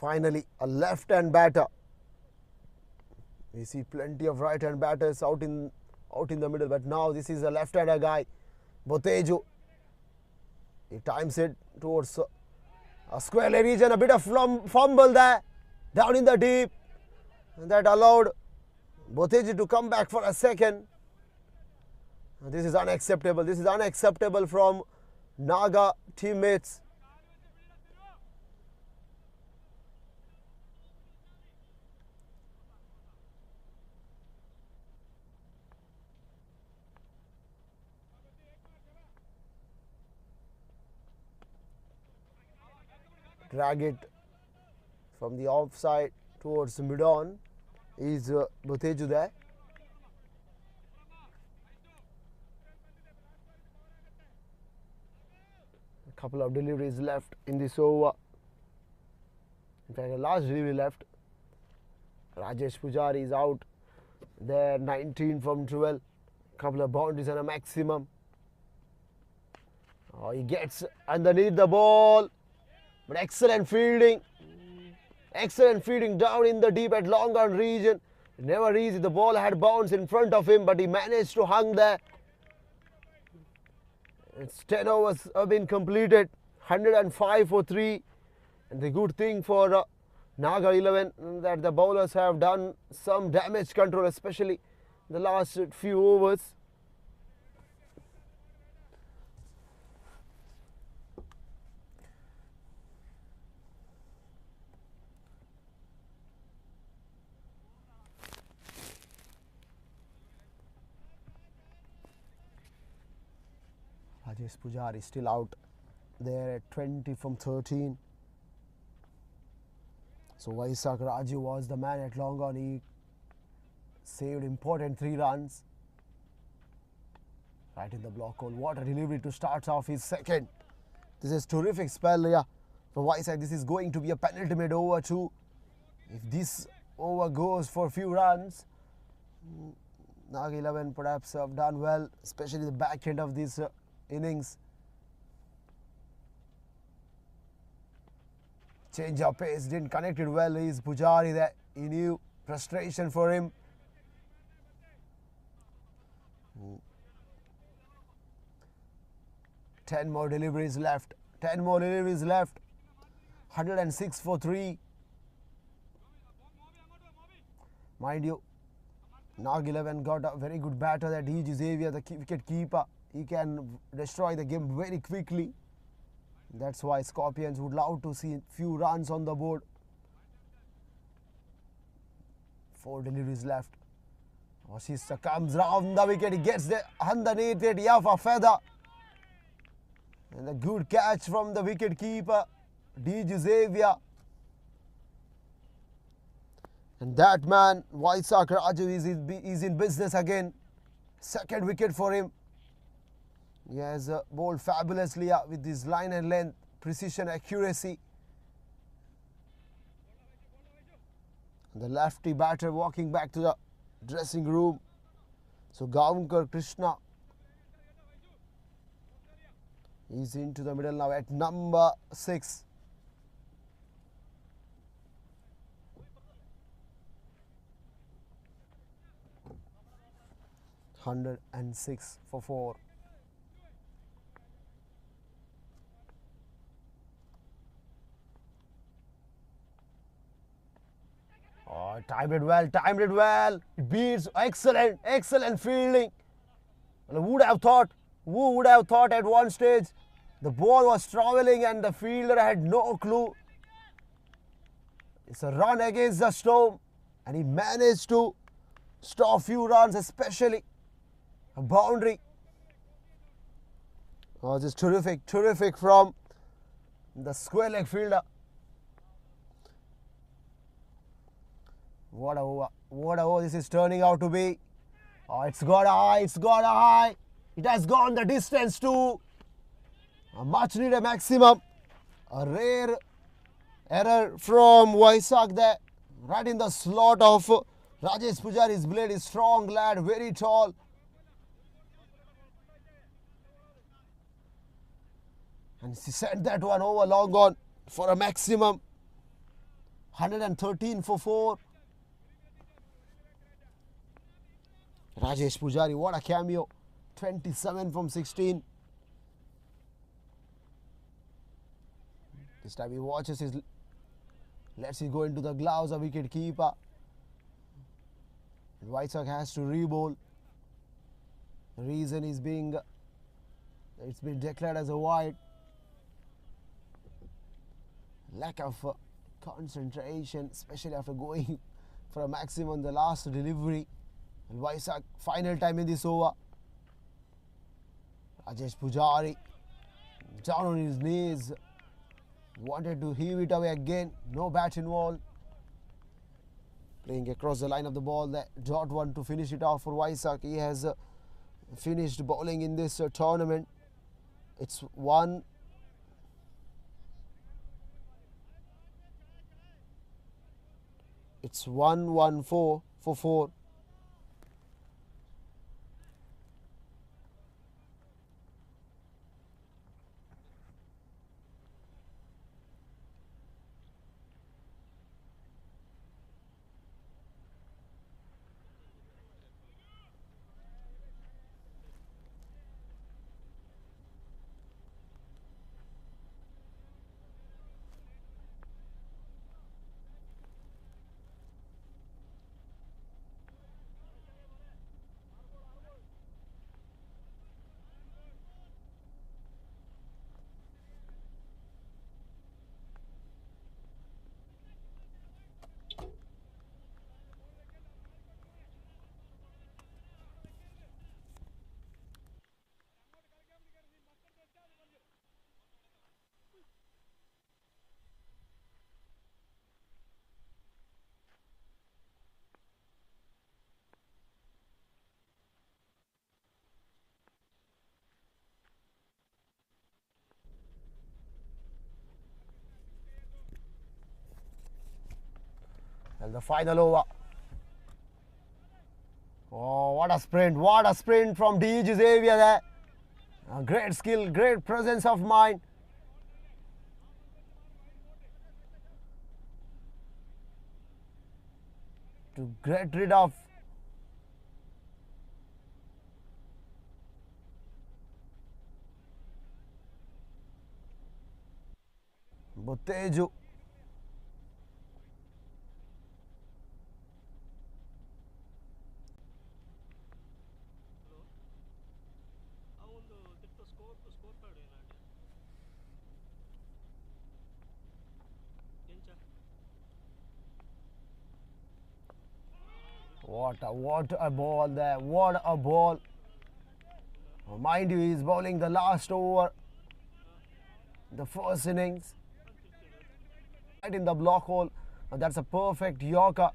Finally, a left-hand batter. We see plenty of right-hand batters out in the middle, but now this is a left-hander guy, Boteju. He times it towards a square leg region, a bit of fumble there, down in the deep, and that allowed Boteju to come back for a second. This is unacceptable. This is unacceptable from Naga teammates. Drag it from the offside towards mid-on. Is Boteju there? A couple of deliveries left in this over. In fact, a large delivery left. Rajesh Pujari is out there, 19 from 12. Couple of boundaries and a maximum. Oh, he gets underneath the ball. But excellent fielding. Excellent fielding down in the deep at long on region. Never easy. The ball had bounced in front of him, but he managed to hang there. It's 10 overs have been completed. 105 for 3. And the good thing for Naga 11 that the bowlers have done some damage control, especially the last few overs. Rajesh Pujari still out there at 20 from 13. So Vaisak Raju was the man at long on. He saved important 3 runs. Right in the block hole. What a delivery to start off his second. This is terrific spell here for Vaisak. This is going to be a penultimate over too. If this over goes for a few runs, Naga 11 perhaps have done well, especially the back end of this innings. Change of pace, didn't connect it well. Is Pujari there? He knew frustration for him. Ten more deliveries left. 10 more deliveries left. 106 for 3. Mind you, Naga 11 got a very good batter, that Dsouza, the wicket keeper. He can destroy the game very quickly. That's why Scorpions would love to see a few runs on the board. 4 deliveries left. Ashisa comes round the wicket. He gets there underneath it. Yeah, for feather. And a good catch from the wicket keeper, Dsouza. And that man, Vaisak Raju, is in business again. Second wicket for him. He has bowled fabulously with his line and length, precision, accuracy. The lefty batter walking back to the dressing room. So Gavankar Krishna is into the middle now at number 6. (106 for 4). Oh, timed it well, timed it well. It beats, excellent fielding. Who would have thought at one stage the ball was travelling and the fielder had no clue. It's a run against the storm and he managed to stop a few runs, especially a boundary. Oh, just terrific from the square leg fielder. What a over this is turning out to be. Oh, it's got a high. It has gone the distance too. A much needed maximum. A rare error from Vaisak there. Right in the slot of Rajesh Pujari's blade. Is strong lad, very tall. And he sent that one over long on for a maximum. 113 for 4. Rajesh Pujari, what a cameo. 27 from 16. This time he watches his, lets it go into the gloves of wicket keeper. And White Sox has to re-bowl. The reason is it's been declared as a wide. Lack of concentration, especially after going for a maximum on the last delivery. And White Sox final time in this over. Rajesh Pujari down on his knees. Wanted to heave it away again. No bat involved. Playing across the line of the ball. The dot one to finish it off for White Sox. He has finished bowling in this tournament. It's 1. It's 1-1-4 for 4. And the final over. Oh, what a sprint. What a sprint from Dsouza there. A great skill, great presence of mind. To get rid of Boteju. What a ball there. What a ball. Mind you, he is bowling the last over. The first innings. Right in the block hole. That's a perfect Yorker.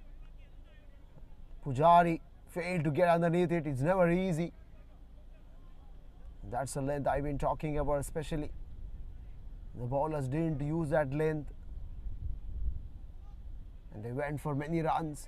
Pujari failed to get underneath it. It's never easy. That's the length I've been talking about, especially. The bowlers didn't use that length. And they went for many runs.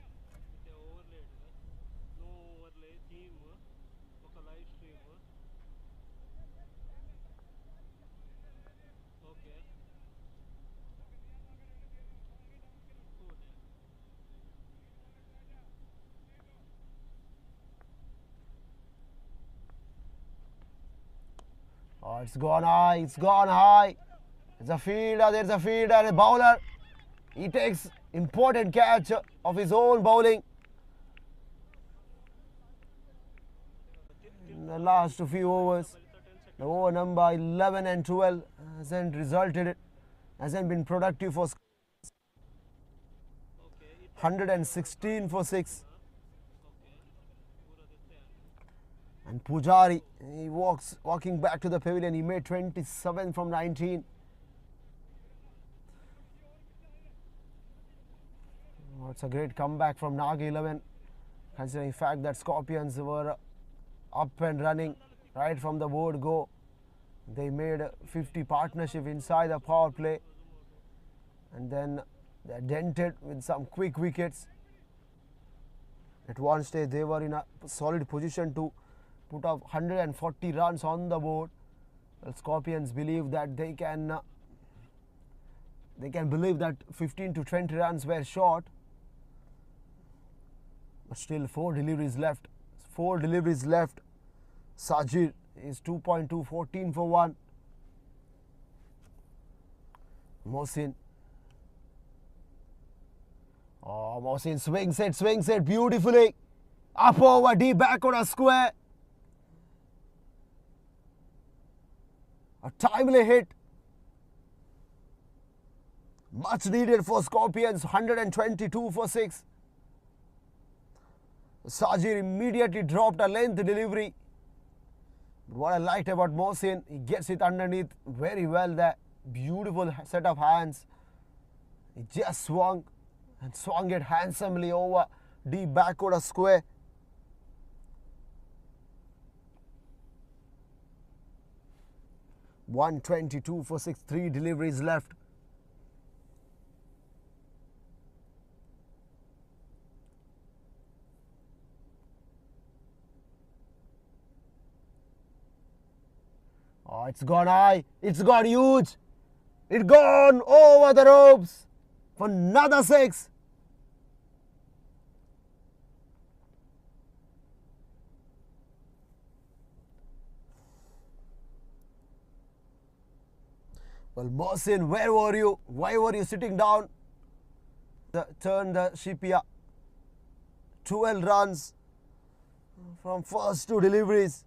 Oh, it's gone high, it's gone high. There's a fielder, a bowler. He takes important catch of his own bowling. In the last few overs, the over number 11 and 12 hasn't been productive for 116 for 6. And Pujari, he walking back to the pavilion. He made 27 from 19. Oh, it's a great comeback from Naga 11, considering the fact that Scorpions were up and running right from the word go. They made a 50 partnership inside the power play, and then they dented with some quick wickets. At one stage, they were in a solid position to put up 140 runs on the board. Well, Scorpions believe that they can They can believe that 15 to 20 runs were short. But still 4 deliveries left. 4 deliveries left. Sajid is 2.2, 14 for 1. Mohsin. Oh, Mohsin swings it beautifully. Up over, deep back on a square. A timely hit. Much needed for Scorpions, 122 for 6. Sajid immediately dropped a length delivery. What I liked about Mohsin, he gets it underneath very well there. Beautiful set of hands. He just swung it handsomely over deep backward a square. $122 for 6, 3 deliveries left. Oh, it's gone high. It's gone huge. It's gone over the ropes for another 6. Well, Mohsin, where were you? Why were you sitting down? Turn the ship here. 12 runs from first 2 deliveries.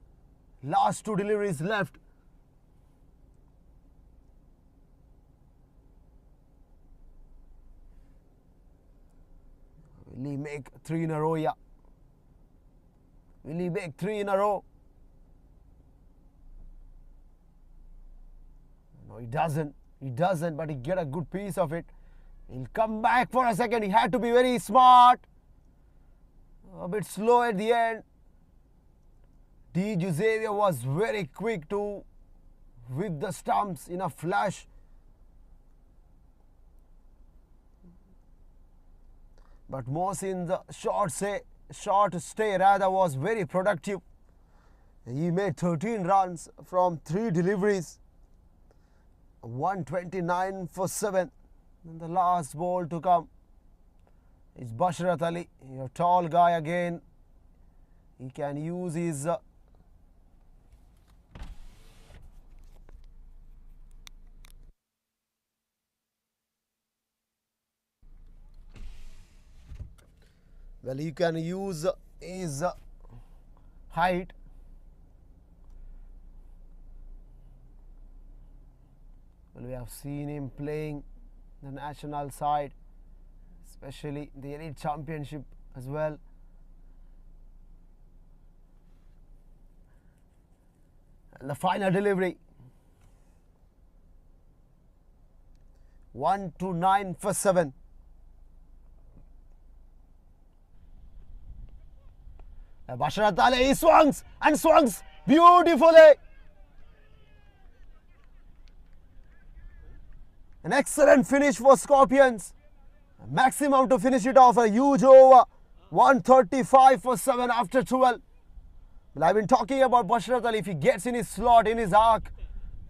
Last 2 deliveries left. Will he make 3 in a row here? Will he make 3 in a row? No, he doesn't. He doesn't, but he get a good piece of it. He'll come back for a second. He had to be very smart. A bit slow at the end. Dsouza was very quick to whip the stumps in a flash. But Mohsin's short stay rather was very productive. He made 13 runs from 3 deliveries. 129 for 7. And the last ball to come is Bashrat Ali, a tall guy again. He can use his well, he can use his height. Well, we have seen him playing the national side, especially the elite championship as well. And the final delivery. 129 for 7. Bashrat Ali, he swings beautifully. An excellent finish for Scorpions. Maximum to finish it off, a huge over. 135 for 7 after 12. Well, I've been talking about Bashrat Ali. If he gets in his slot, in his arc,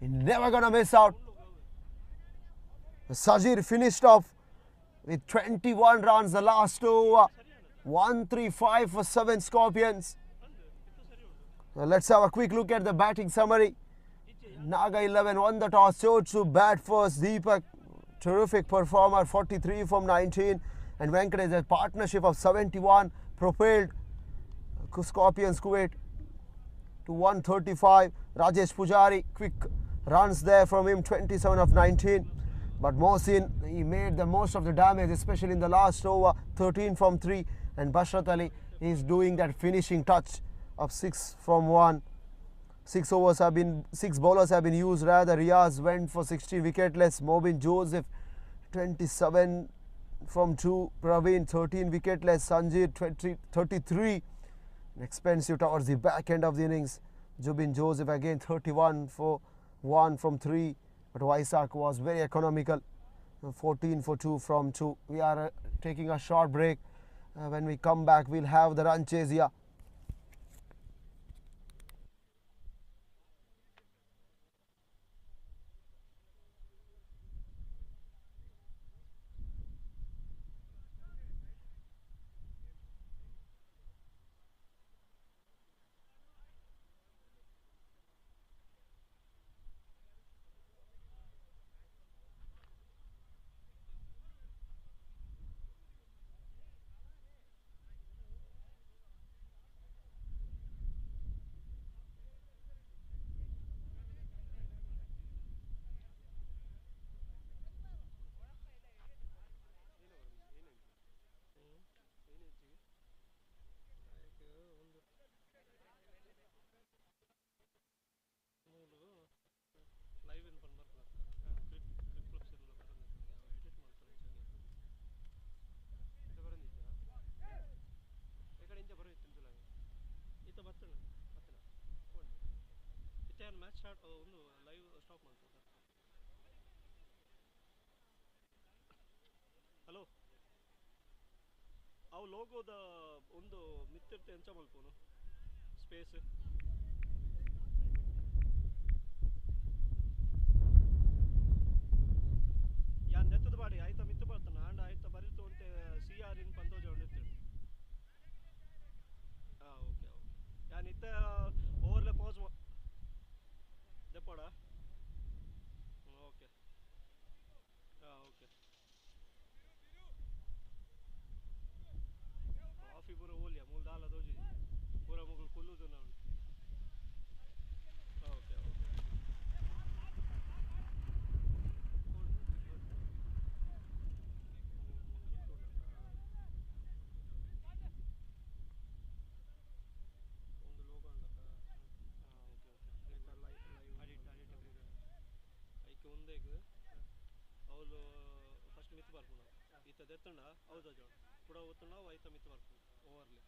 he's never going to miss out. Sajid finished off with 21 runs the last over. 135 for 7 Scorpions. Now let's have a quick look at the batting summary. Naga 11 won the toss, chose to bat first. Deepak, terrific performer, 43 from 19. And Venkatesh, a partnership of 71, propelled Scorpions Kuwait to 135. Rajesh Pujari, quick runs there from him, 27 of 19. But Mohsin, he made the most of the damage, especially in the last over, 13 from 3. And Bashrat Ali is doing that finishing touch of 6 from 1. 6 bowlers have been used rather. Riaz went for 16 wicketless. Mobin Joseph 27 from 2. Praveen 13 wicketless. Sanjay 33. Expensive towards the back end of the innings. Jubin Joseph again 31 for 1 from 3. But Vaisak was very economical. 14 for 2 from 2. We are taking a short break. When we come back, we'll have the run chase here. Match start ಒಂದು live stop ಮಾಡ್ತೀವಿ sir. Hello ಅವು ಲೋಗೋದ ಒಂದು ಮಿತ್ತಿರ್ತೆ ಎಂಚ ಮಲ್ಪೋನು space ಯಾನ್ ನೆತ್ತದ body ಆಯ್ತಾ ಮಿತ್ತು ಬರ್ತಾನ and ಆಯ್ತಾ ಬರೀತು ಅಂತೆ CR ಇನ್ ಪಂತೋಜ ಹೊಂಡಿರ್ತೇವೆ. ಹಾಂ ಓಕೆ ಓಕೆ ಯಾನ್ ಇತ್ತ ಓವರ್ಲೆ ಪಾಸ್ ದೆಪ್ಪಡ ಓಕೆ ಹಾಂ ಓಕೆ ಕಾಫಿ ಪೂರ ಓಲಿಯಾ ಮೂಲ ದಾಲ ದೋಜಿ ಪೂರ ಮುಗುಲು ಕುಲ್ಲುದು ನಾವು ಓಕೆ ಓಕೆ ಒಂದು ಲೋಗೋ ಉಂಡಕ್ಕ ಓಕೆ ಓಕೆ ಐಕೆ ಒಂದೇಗೆ ಅವಳು ಫಸ್ಟ್ ಮಿತ್ ಬರ್ಪುಣ ಈತ ದೆತ್ತಂಡ ಹೌದಾ ಜೋಡ ಕೂಡ ಒತ್ತುಂಡ ಅವು ಐತ ಮಿತ್ ಬರ್ಪುಣ overly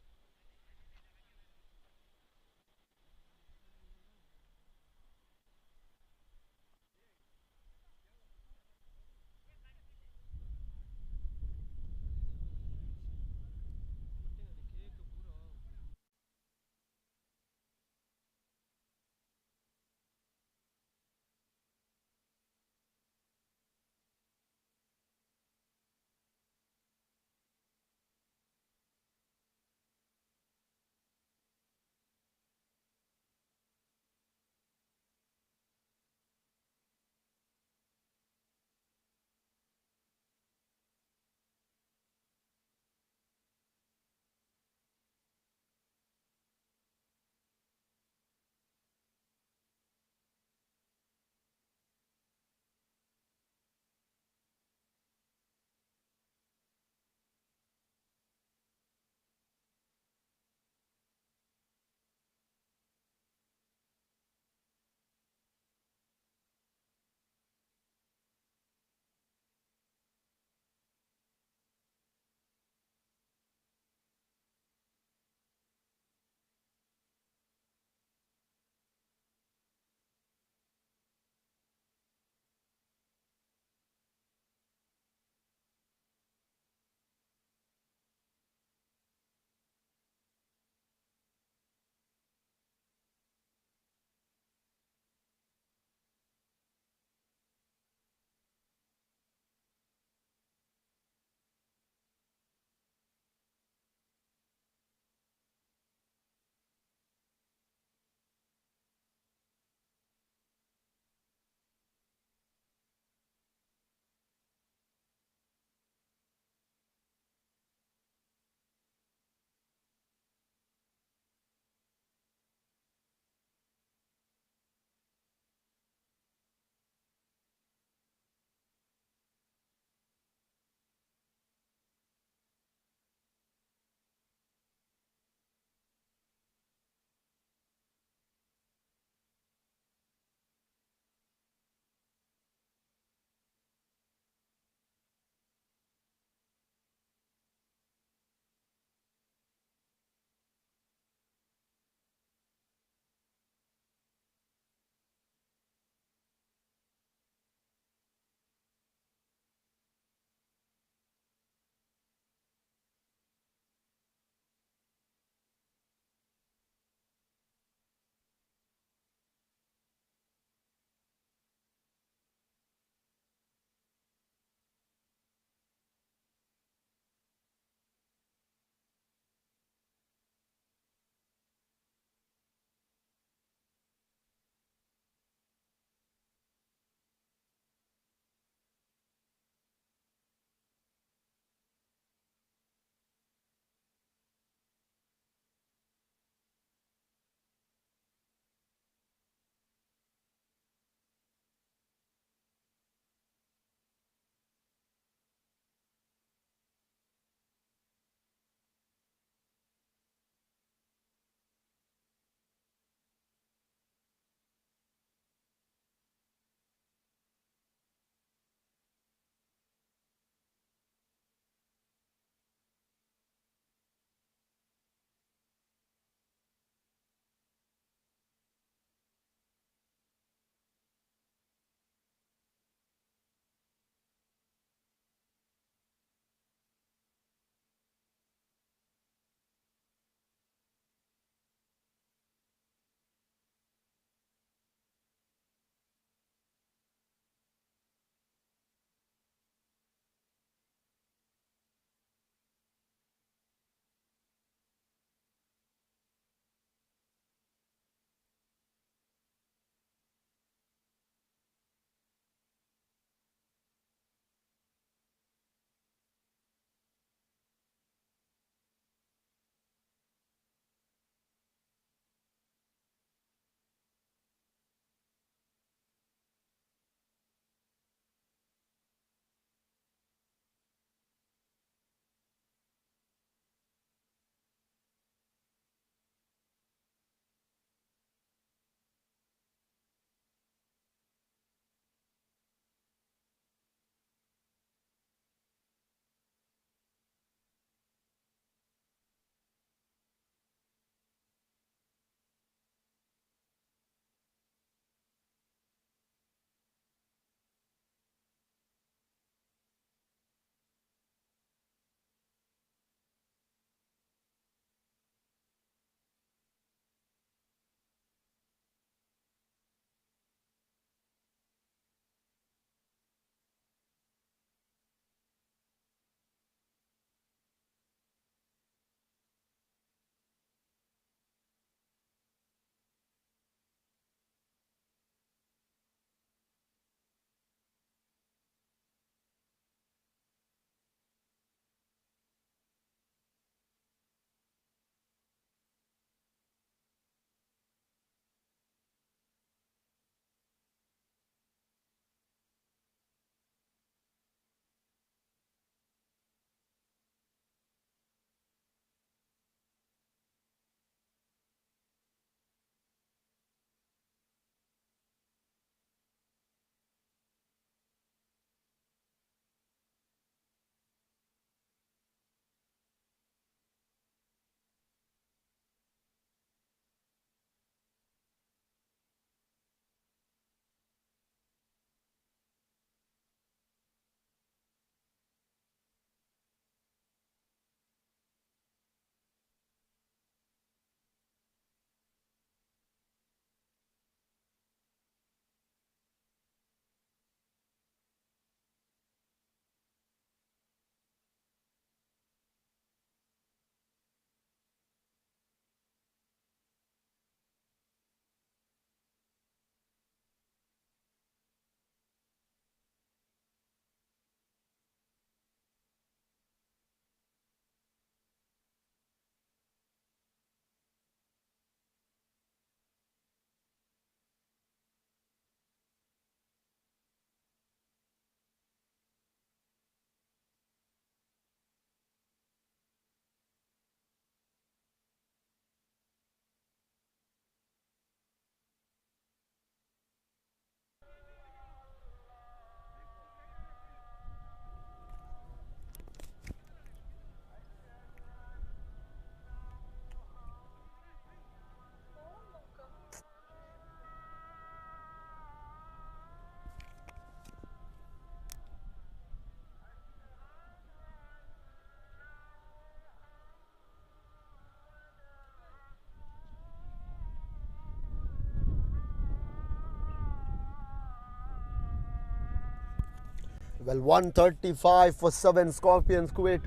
Well, 135 for 7 Scorpions Kuwait.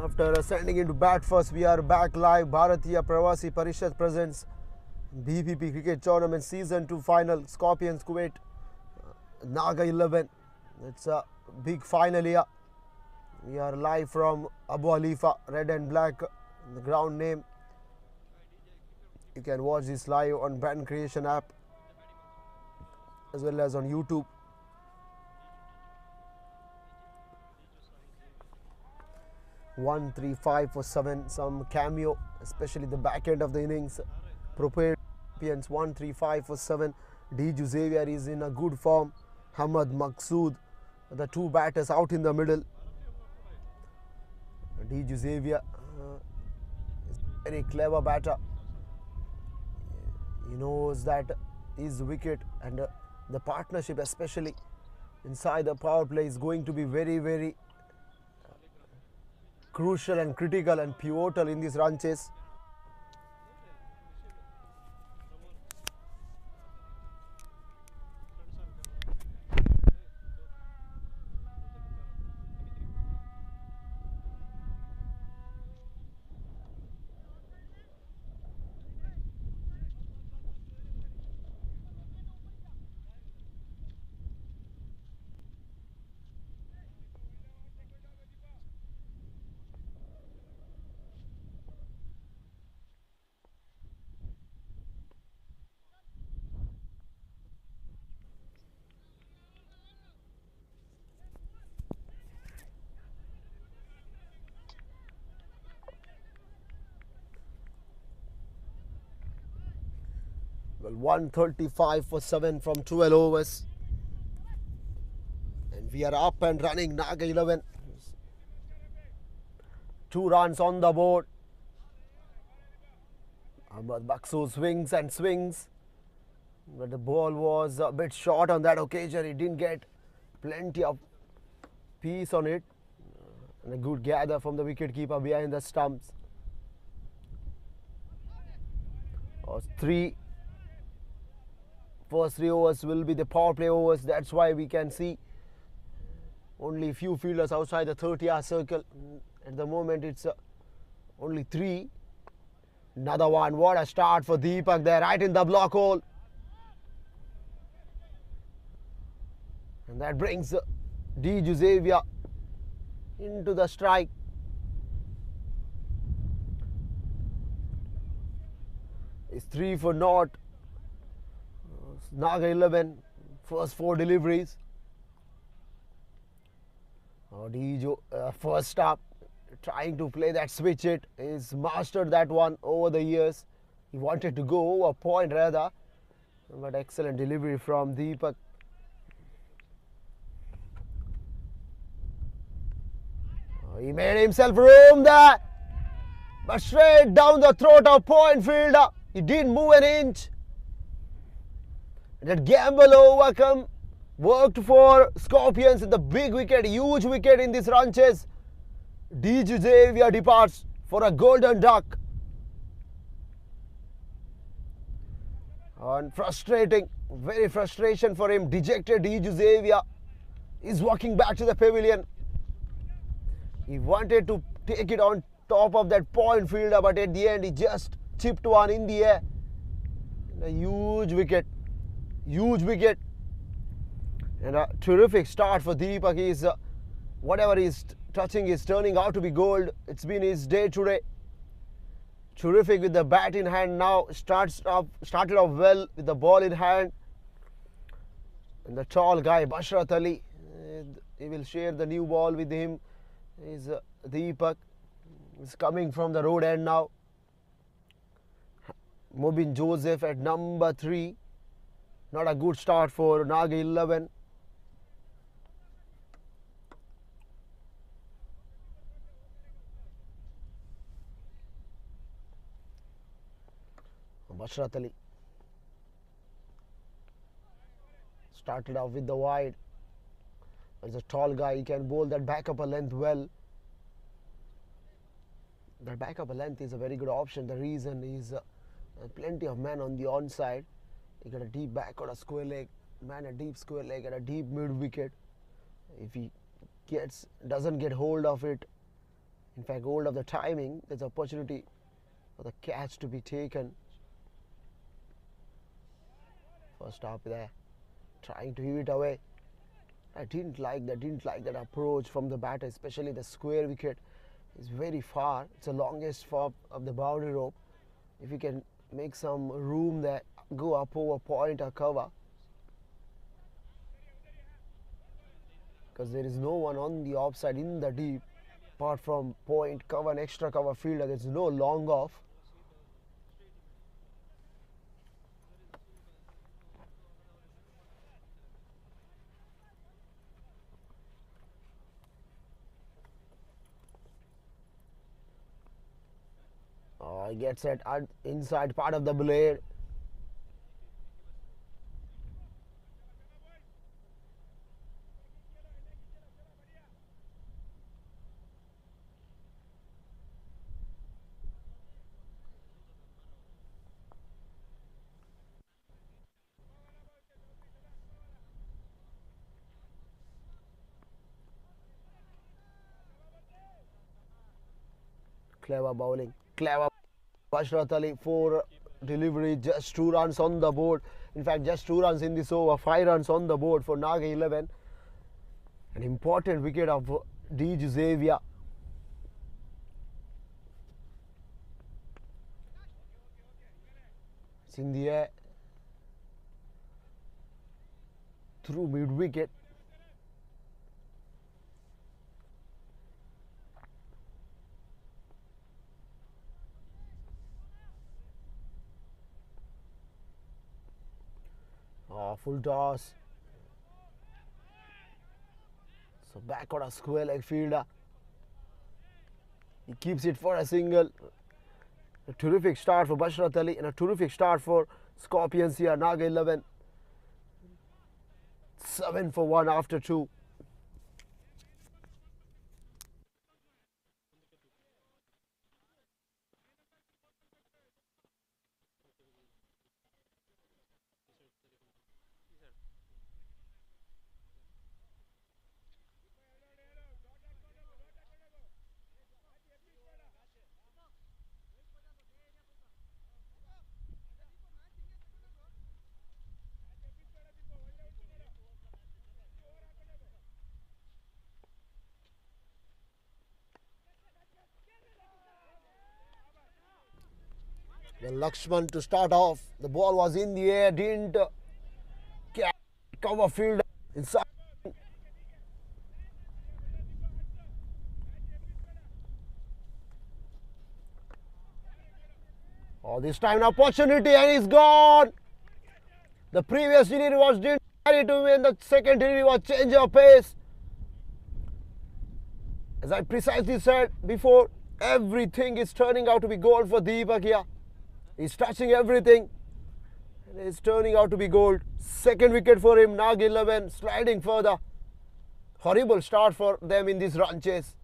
After sending into bat first, we are back live. bharathiyapravasiparishad presents BPP Cricket Tournament Season 2 Final. Scorpions Kuwait, Naga 11. It's a big final here. We are live from Abu Halifa, red and black, the ground name. You can watch this live on BenCreation app as well as on YouTube. One, 3, 5 for 7. Some cameo, especially the back end of the innings. Prepared champions. 1, 3, 5 for 7. Dsouza is in a good form. Hamad Maqsood, the two batters out in the middle. Dsouza is a very clever batter. He knows that his wicket and the partnership, especially inside the power play, is going to be very, very crucial and critical and pivotal in this run chase. Well, 135 for 7 from 12 overs. And we are up and running. Naga 11. 2 runs on the board. Ahmad Baksu swings and swings. But the ball was a bit short on that occasion. He didn't get plenty of piece on it. And a good gather from the wicketkeeper behind the stumps. First 3 overs will be the power play overs. That's why we can see only few fielders outside the 30-yard circle. At the moment, it's only 3. Another one. What a start for Deepak there, right in the block hole. And that brings Dsouza into the strike. It's 3 for naught. Naga 11, first 4 deliveries. First up, trying to play that switch hit. He's mastered that one over the years. He wanted to go over point rather. But excellent delivery from Deepak. He made himself room there. But straight down the throat of point fielder. He didn't move an inch. That gamble overcome worked for Scorpions in the big wicket, huge wicket in this run chase. Dsouza departs for a golden duck. And frustrating, very frustration for him. Dejected Dsouza is walking back to the pavilion. He wanted to take it on top of that point fielder, but at the end he just chipped one in the air. A huge wicket. Huge wicket. And a terrific start for Deepak. He's whatever he's touching is turning out to be gold. It's been his day today. Terrific with the bat in hand now. Started off well with the ball in hand. And the tall guy, Bashrat Ali, he will share the new ball with him. Is Deepak. He's coming from the road end now. Mobin Joseph at number 3. Not a good start for Naga 11. Bashrat Ali started off with the wide. As a tall guy, he can bowl that back upper length well. That back upper length is a very good option. The reason is plenty of men on the onside. You got a deep back or a square leg, man a deep square leg and a deep mid wicket. If he doesn't get hold of it, in fact hold of the timing, there's opportunity for the catch to be taken. First up there, trying to heave it away. I didn't like that approach from the batter, especially the square wicket is very far. It's the longest fob of the boundary rope. If you can make some room there, go up over point or cover, because there is no one on the offside in the deep apart from point, cover and extra cover fielder. There's no long off. He gets it at inside part of the blade. Clever bowling, clever. Bashrat Ali, 4 delivery, just 2 runs on the board. In fact, just 2 runs in this over, 5 runs on the board for Naga 11. An important wicket of Dsouza. It's in the air through mid wicket. Full toss. So backward a square leg fielder. He keeps it for a single. A terrific start for Bashrat Ali and a terrific start for Scorpions here. Naga 11. 7 for 1 after 2. The Lakshman to start off. The ball was in the air, didn't cover field inside. Oh, this time an opportunity and he's gone. The previous delivery was didn't carry to win. The second delivery was change of pace. As I precisely said before, everything is turning out to be gold for Deepak here. He's touching everything and it's turning out to be gold. Second wicket for him. Naga 11 sliding further. Horrible start for them in this run chase.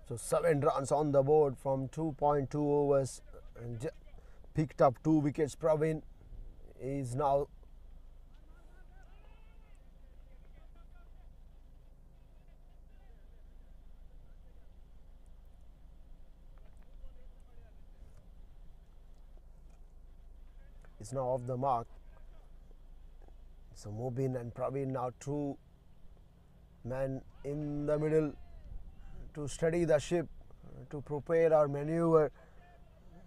So 7 runs on the board from 2.2 overs and picked up 2 wickets. Praveen is now off the mark. So Mubin and Praveen now 2 men in the middle to steady the ship, to prepare our maneuver.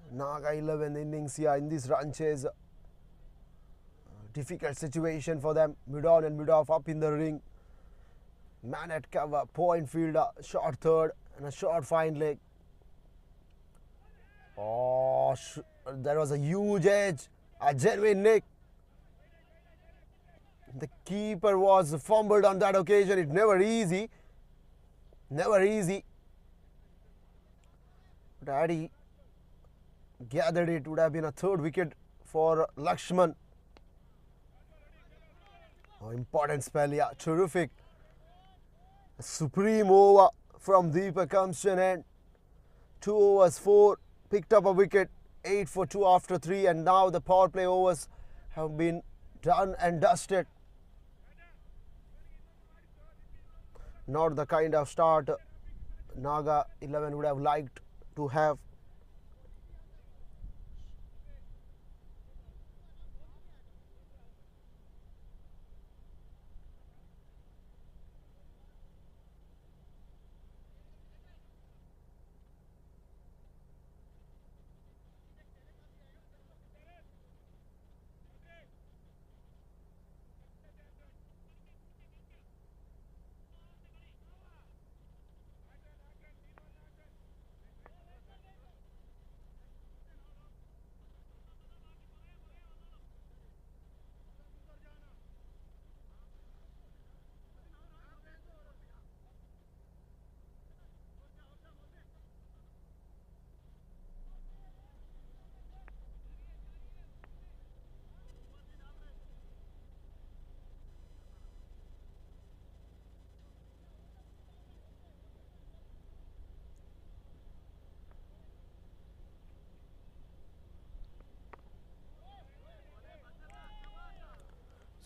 Naga 11 innings here in this run chase. difficult situation for them. Mid on and mid off up in the ring. Man at cover, point fielder, short third and a short fine leg. Oh, there was a huge edge, a genuine nick. The keeper was fumbled on that occasion. It's never easy. Never easy. But had he gathered it, would have been a third wicket for Lakshman. Oh, important spell, yeah, terrific. A supreme over from Deepak comes to an end. 2 overs, 4, picked up a wicket, 8 for 2 after 3, and now the power play overs have been done and dusted. Not the kind of start Naga 11 would have liked to have.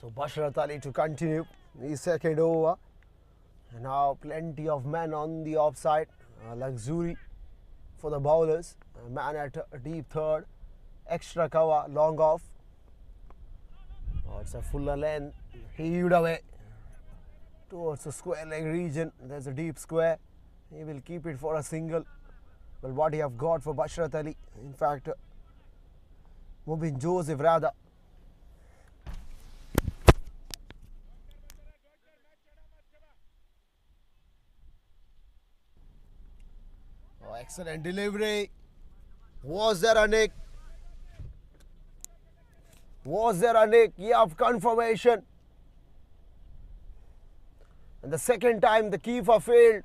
So Bashrat Ali to continue his second over. And now plenty of men on the offside. Luxury for the bowlers. A man at a deep third. Extra cover, long off. Oh, it's a fuller length. Heaved away towards the square leg region. There's a deep square. He will keep it for a single. Well, what he have got for Bashrat Ali. In fact, Mubin Joseph rather. Oh, excellent delivery. Was there a nick? Was there a nick? You have confirmation. And the second time the keeper failed.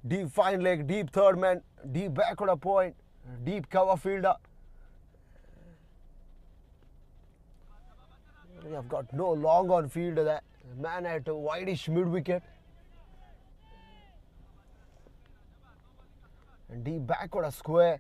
Deep fine leg, deep third man, deep backward point, deep cover fielder. We have got no long on field there. Man at a wideish mid wicket. And deep backward a square.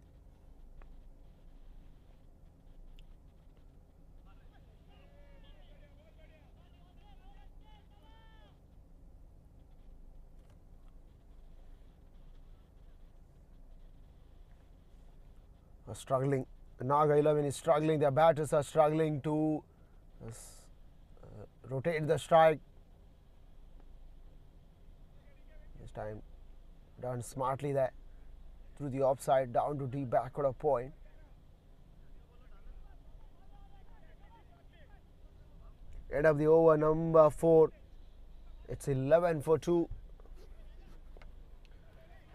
Struggling. Naga 11 is struggling. Their batters are struggling to rotate the strike. This time done smartly there. Through the offside, down to deep backward of point. End of the over number 4. It's 11 for 2.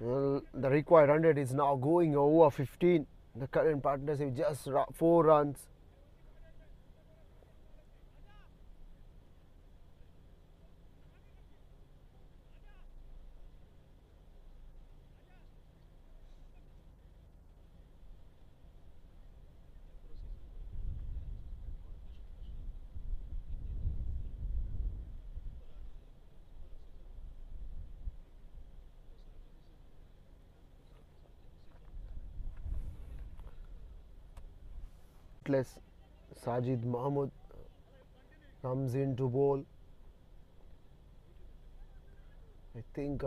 Well, the required 100 is now going over 15. The current partnership just 4 runs. Sajid Mahmood comes in to bowl. I think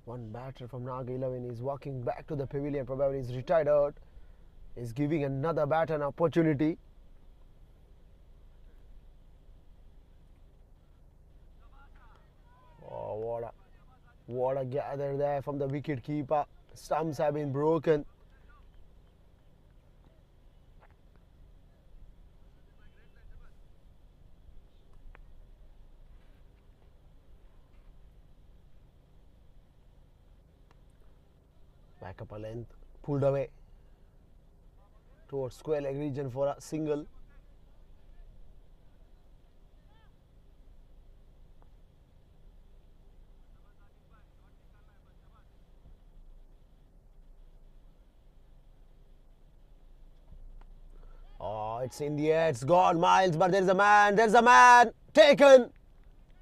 one batter from Naga 11 is walking back to the pavilion, probably is retired out, is giving another batter an opportunity. Oh, what a What a gather there from the wicket keeper. Stumps have been broken. Back up a length, pulled away towards square leg region for a single. Oh, it's in the air, it's gone, Miles, but there's a man, taken.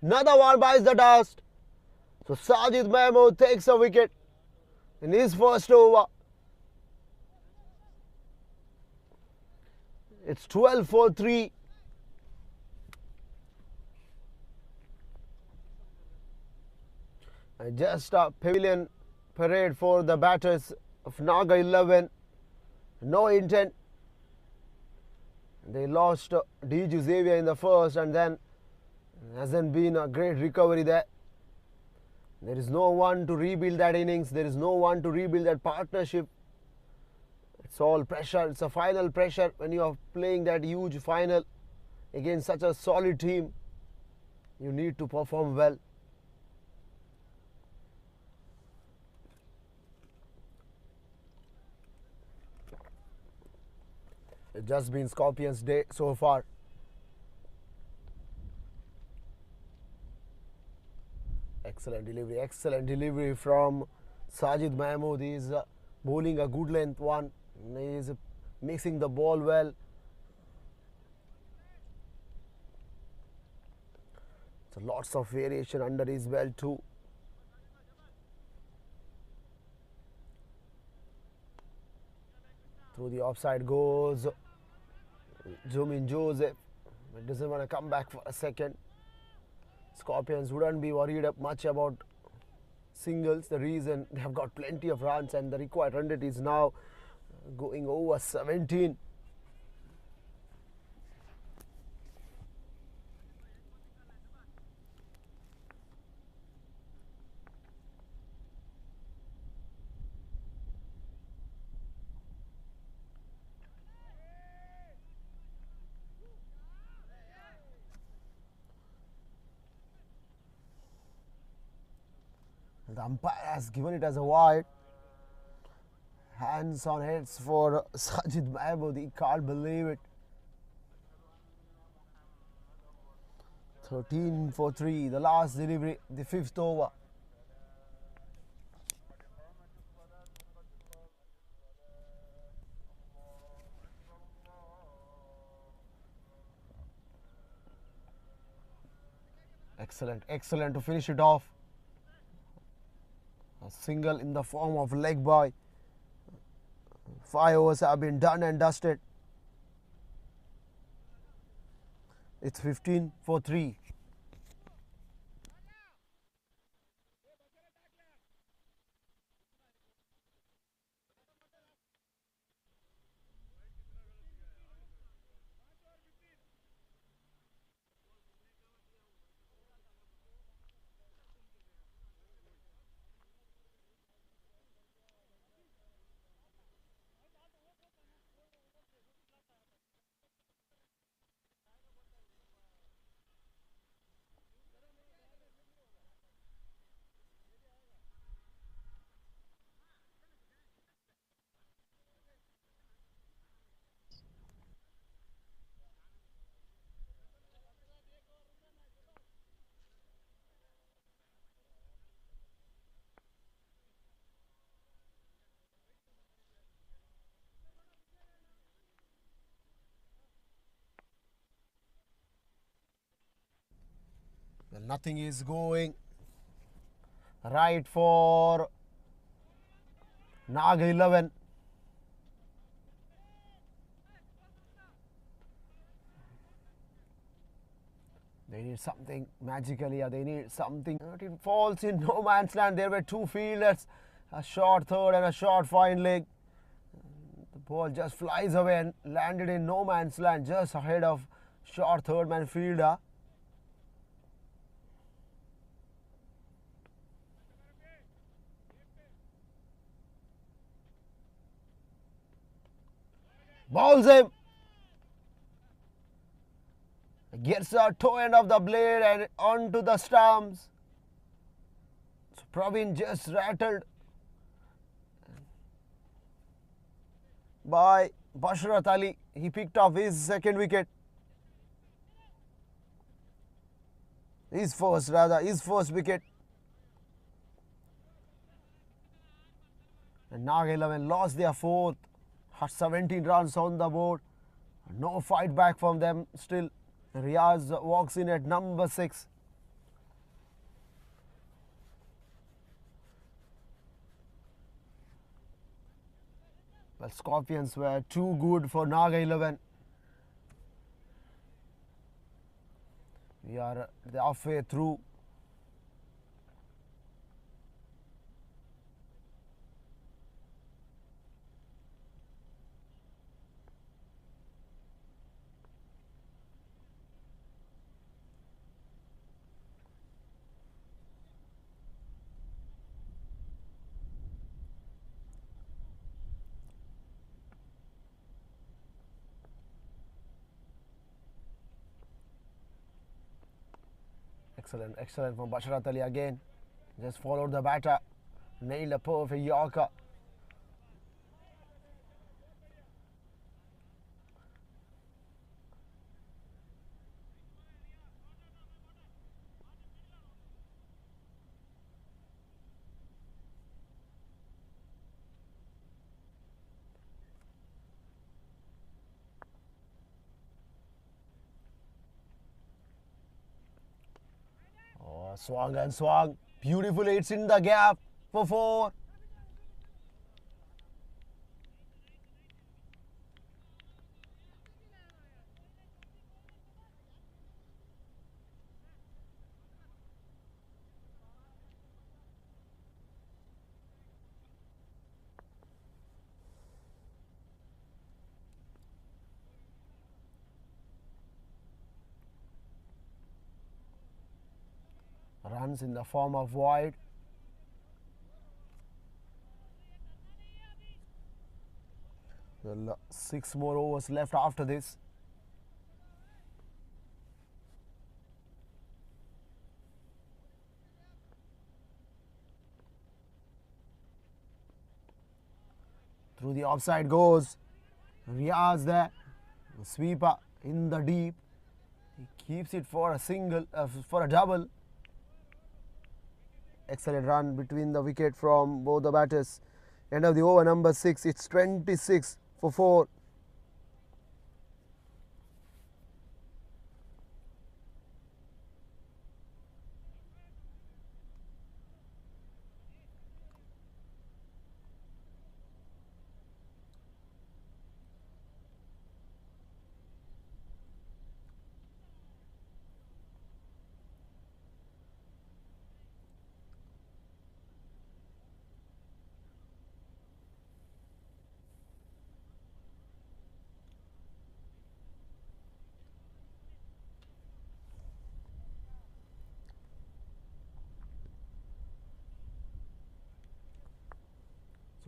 Another one bites the dust. So Sajid Mahmood takes a wicket in his first over. It's 12 for 3. And just a pavilion parade for the batters of Naga 11. No intent. They lost Dsouza in the first, and then hasn't been a great recovery there. There is no one to rebuild that innings. There is no one to rebuild that partnership. It's all pressure. It's a final pressure when you are playing that huge final against such a solid team. You need to perform well. It's just been Scorpions' day so far. Excellent delivery from Sajid Mahmood. He is bowling a good length one. He is mixing the ball well. So lots of variation under his belt too. Through the offside goes Jumin Joseph. It doesn't want to come back for a second. Scorpions wouldn't be worried much about singles. The reason they have got plenty of runs, and the required run rate is now going over 17. The umpire has given it as a wide. Hands on heads for Sajid Mahmood. He can't believe it. 13 for 3. The last delivery, the fifth over. Excellent to finish it off. A single in the form of leg by. 5 overs have been done and dusted. It's 15 for 3. Well, nothing is going right for Naga 11. They need something magically. They need something. It falls in no man's land. There were two fielders, a short third and a short fine leg. The ball just flies away and landed in no man's land, just ahead of short third man fielder. Bowls him. Gets the toe end of the blade and onto the stumps. So Praveen just rattled by Bashrat Ali. He picked off his second wicket. His first wicket. And Naga 11 lost their fourth. Had 17 runs on the board. No fight back from them still. Riaz walks in at number 6. Well, Scorpions were too good for Naga 11. We are halfway through. Excellent from Bashrat Ali again. Just followed the batter. Nailed a perfect Yorker. Swung and swung. Beautiful hits in the gap for 4. Runs in the form of wide. Well, 6 more overs left after this. Through the offside goes Riaz there. Sweeper in the deep. He keeps it for a single, for a double. Excellent run between the wicket from both the batters. End of the over number 6. It's 26 for 4.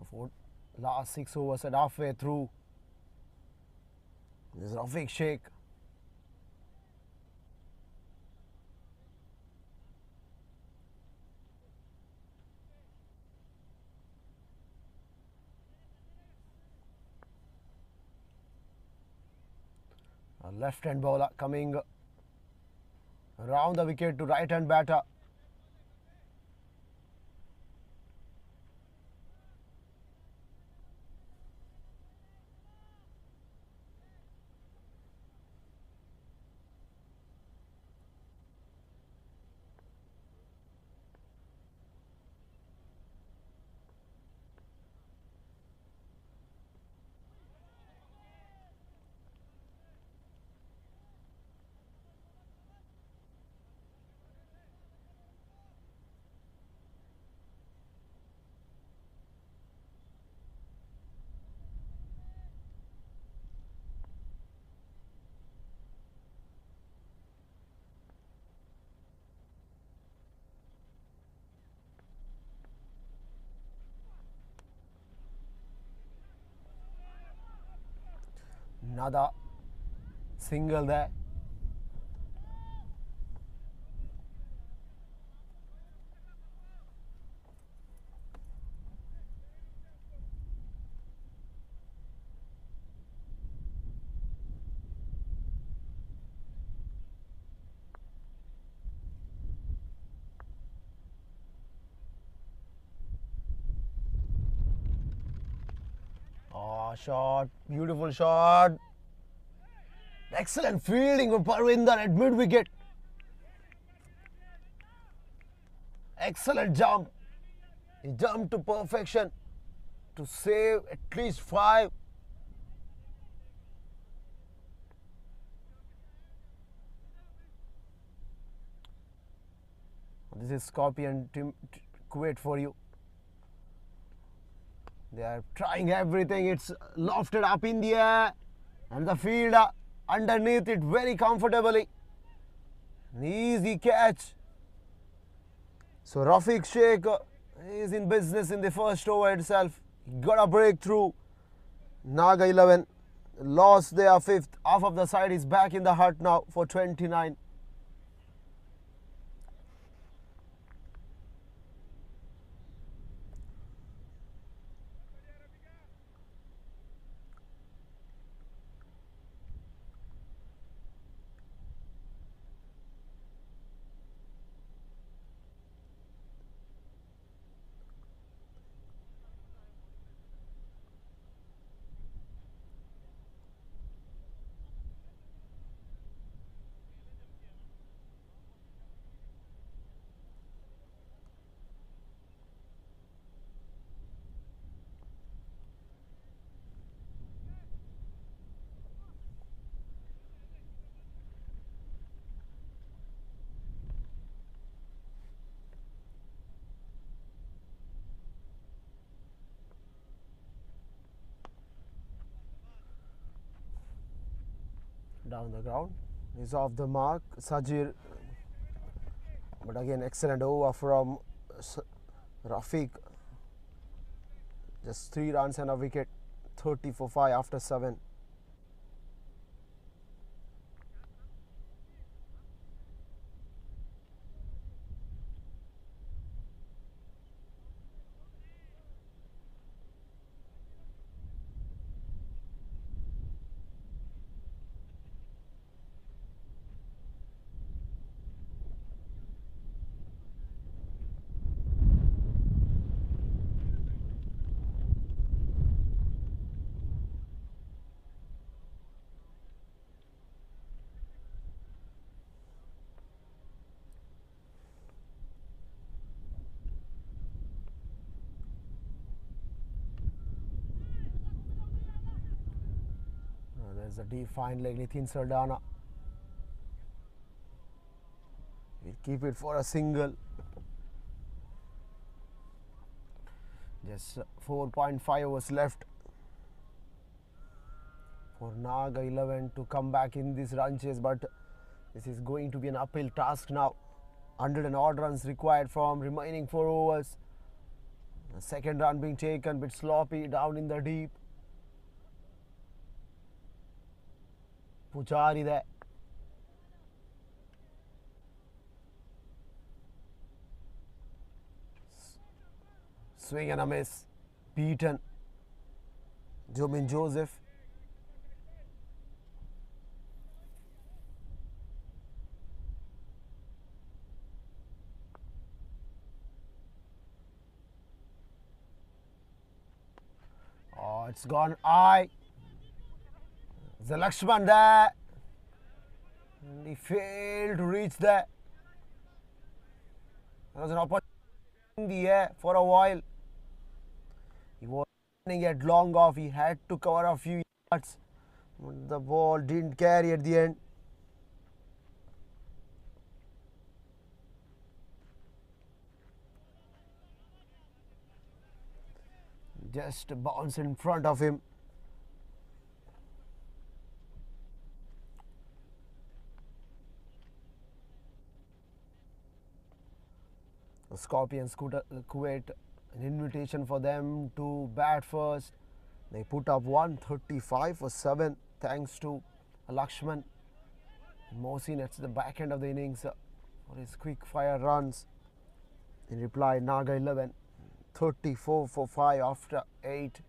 For last 6 overs and halfway through. There's Rafiq Sheikh. A left-hand bowler coming around the wicket to right-hand batter. Another single there. Oh, shot. Beautiful shot. Excellent fielding of Parvinder at mid-wicket. Excellent jump. He jumped to perfection to save at least 5. This is Scorpion team Kuwait for you. They are trying everything. It's lofted up in the air and the fielder underneath it very comfortably. An easy catch. So Rafiq Sheikh is in business in the first over itself. He got a breakthrough. Naga 11 lost their 5th. Half of the side is back in the hut now for 29. Down the ground is off the mark. Sajir, but again excellent over from Rafiq. Just 3 runs and a wicket. 30 for 5 after 7. There's a deep fine leg, Nitin Sardana. We'll keep it for a single. Just 4.5 overs left for Naga 11 to come back in this run chase, but this is going to be an uphill task now. 100 and odd runs required from remaining 4 overs. The second run being taken, bit sloppy down in the deep. Pujari there. Swing and a miss. Beaten. Jomin Joseph. Oh, it's gone high. The Lakshman there. And he failed to reach there. There was an opportunity in the air for a while. He was running at long off. He had to cover a few yards. But the ball didn't carry at the end. Just bounce in front of him. Scorpions Kuwait, an invitation for them to bat first. They put up 135 for 7. thanks to Lakshman. Mohsin at the back end of the innings for his quick fire runs. In reply, Naga 11, 34 for 5 after 8.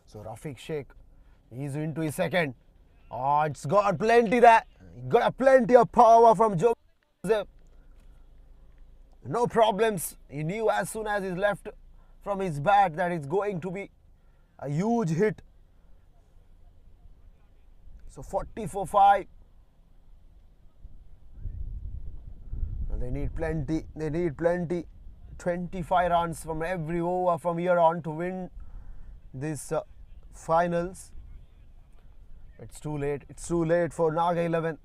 So Rafiq Sheikh, he's into his second. Oh, it's got plenty there. Got a plenty of power from Joseph. No problems. He knew as soon as he left from his bat that it's going to be a huge hit. So 40 for 5. They need plenty. They need plenty. 25 runs from every over from here on to win this finals. It's too late. It's too late for Naga 11.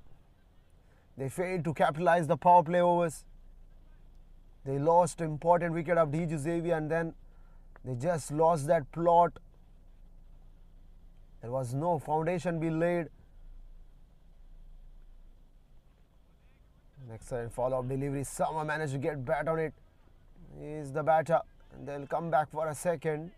They failed to capitalize the power play overs. They lost important wicket of Dsouza and then they just lost that plot. There was no foundation being laid. An excellent follow-up delivery. Someone managed to get bat on it. He is the batter. And they'll come back for a second.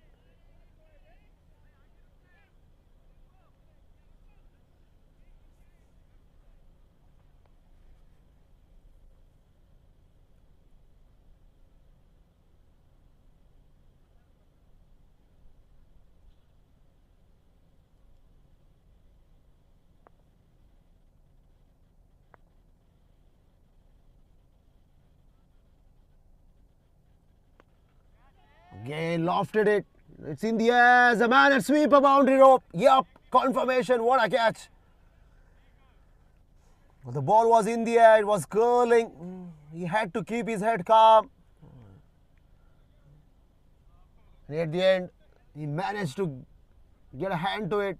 Again lofted it. It's in the air. The man at sweeper boundary rope. Yup, confirmation. What a catch. The ball was in the air. It was curling. He had to keep his head calm. And at the end, he managed to get a hand to it.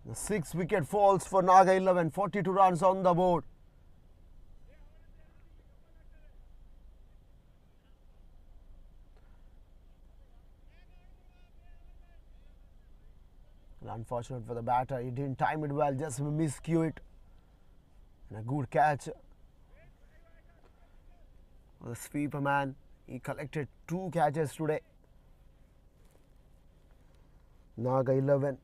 The 6th wicket falls for Naga 11. 42 runs on the board. Unfortunate for the batter, he didn't time it well, just miscue it. And a good catch. The sweeper man, he collected 2 catches today. Naga 11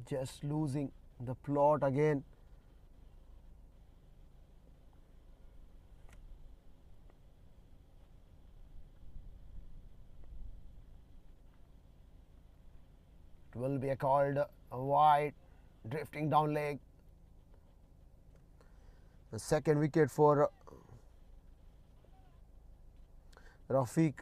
just losing the plot again. Will be called a wide, drifting down leg. The 2nd wicket for Rafiq.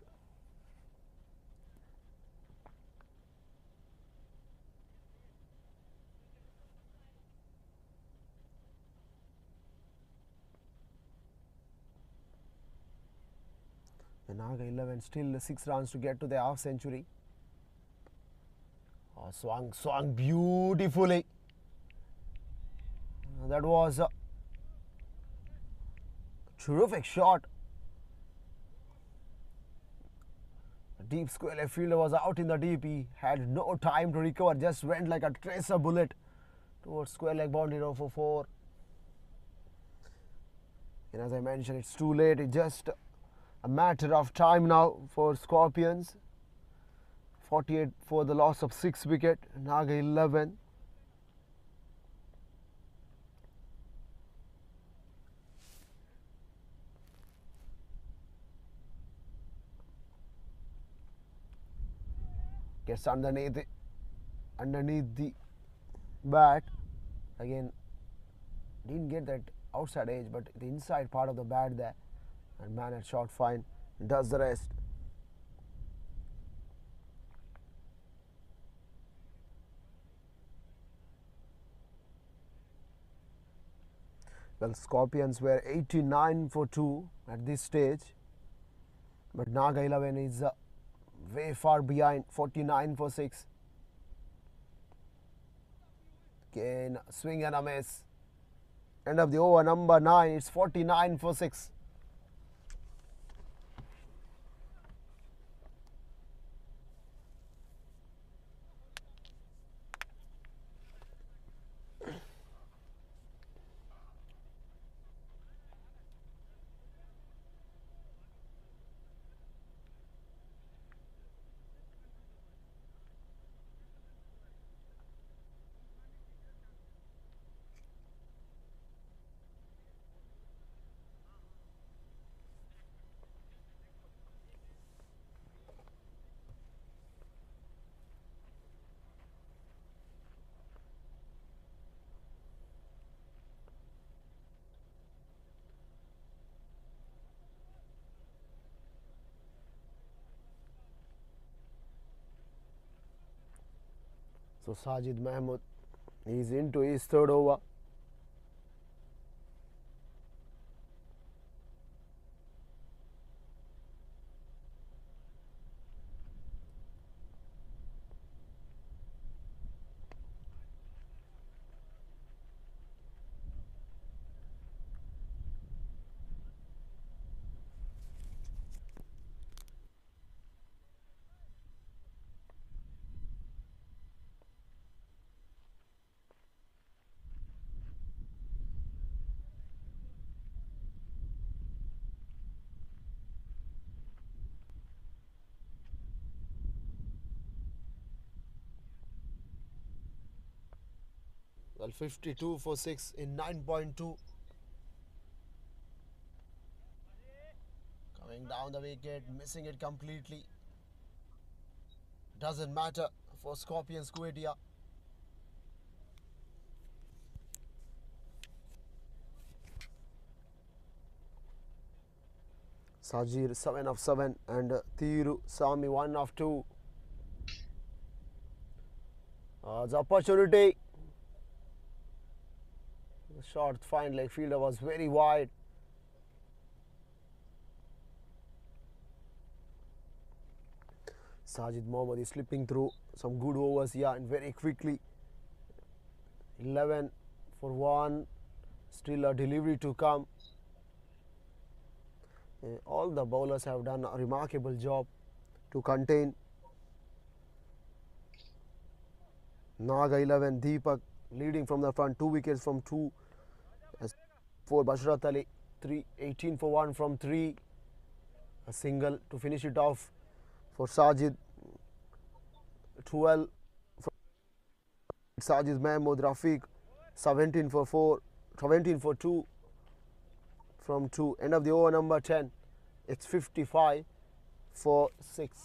The Naga 11 still 6 runs to get to the half century. Oh, swung beautifully. That was a terrific shot. The deep square left fielder was out in the deep. He had no time to recover. Just went like a tracer bullet towards square leg boundary row for 4. And as I mentioned, it's too late. It's just a matter of time now for Scorpions. 48 for the loss of 6 wicket. Naga 11. Gets underneath the bat. Again, didn't get that outside edge, but the inside part of the bat there. And man at short fine does the rest. Well, Scorpions were 89 for 2 at this stage, but Naga 11 is way far behind, 49 for 6. Again, swing and a miss. End of the over, number 9, it's 49 for 6. So Sajid Mahmood is into his third over. Well, 52 for 6 in 9.2. Coming down the wicket, missing it completely. Doesn't matter for Scorpions Kuwait. Sajir 7 of 7 and Thiru Sami 1 of 2. The opportunity. The short fine leg fielder was very wide. Sajid Mohammad is slipping through some good overs here and very quickly. 11 for 1. Still a delivery to come. All the bowlers have done a remarkable job to contain. Naga 11, Deepak leading from the front, 2 wickets from 2. For Bashrat Ali, 18 for 1 from 3. A single to finish it off for Sajid. 12 from Sajid Mahmood Rafiq, 17 for 4, 17 for 2 from 2. End of the over, number 10. It's 55 for 6.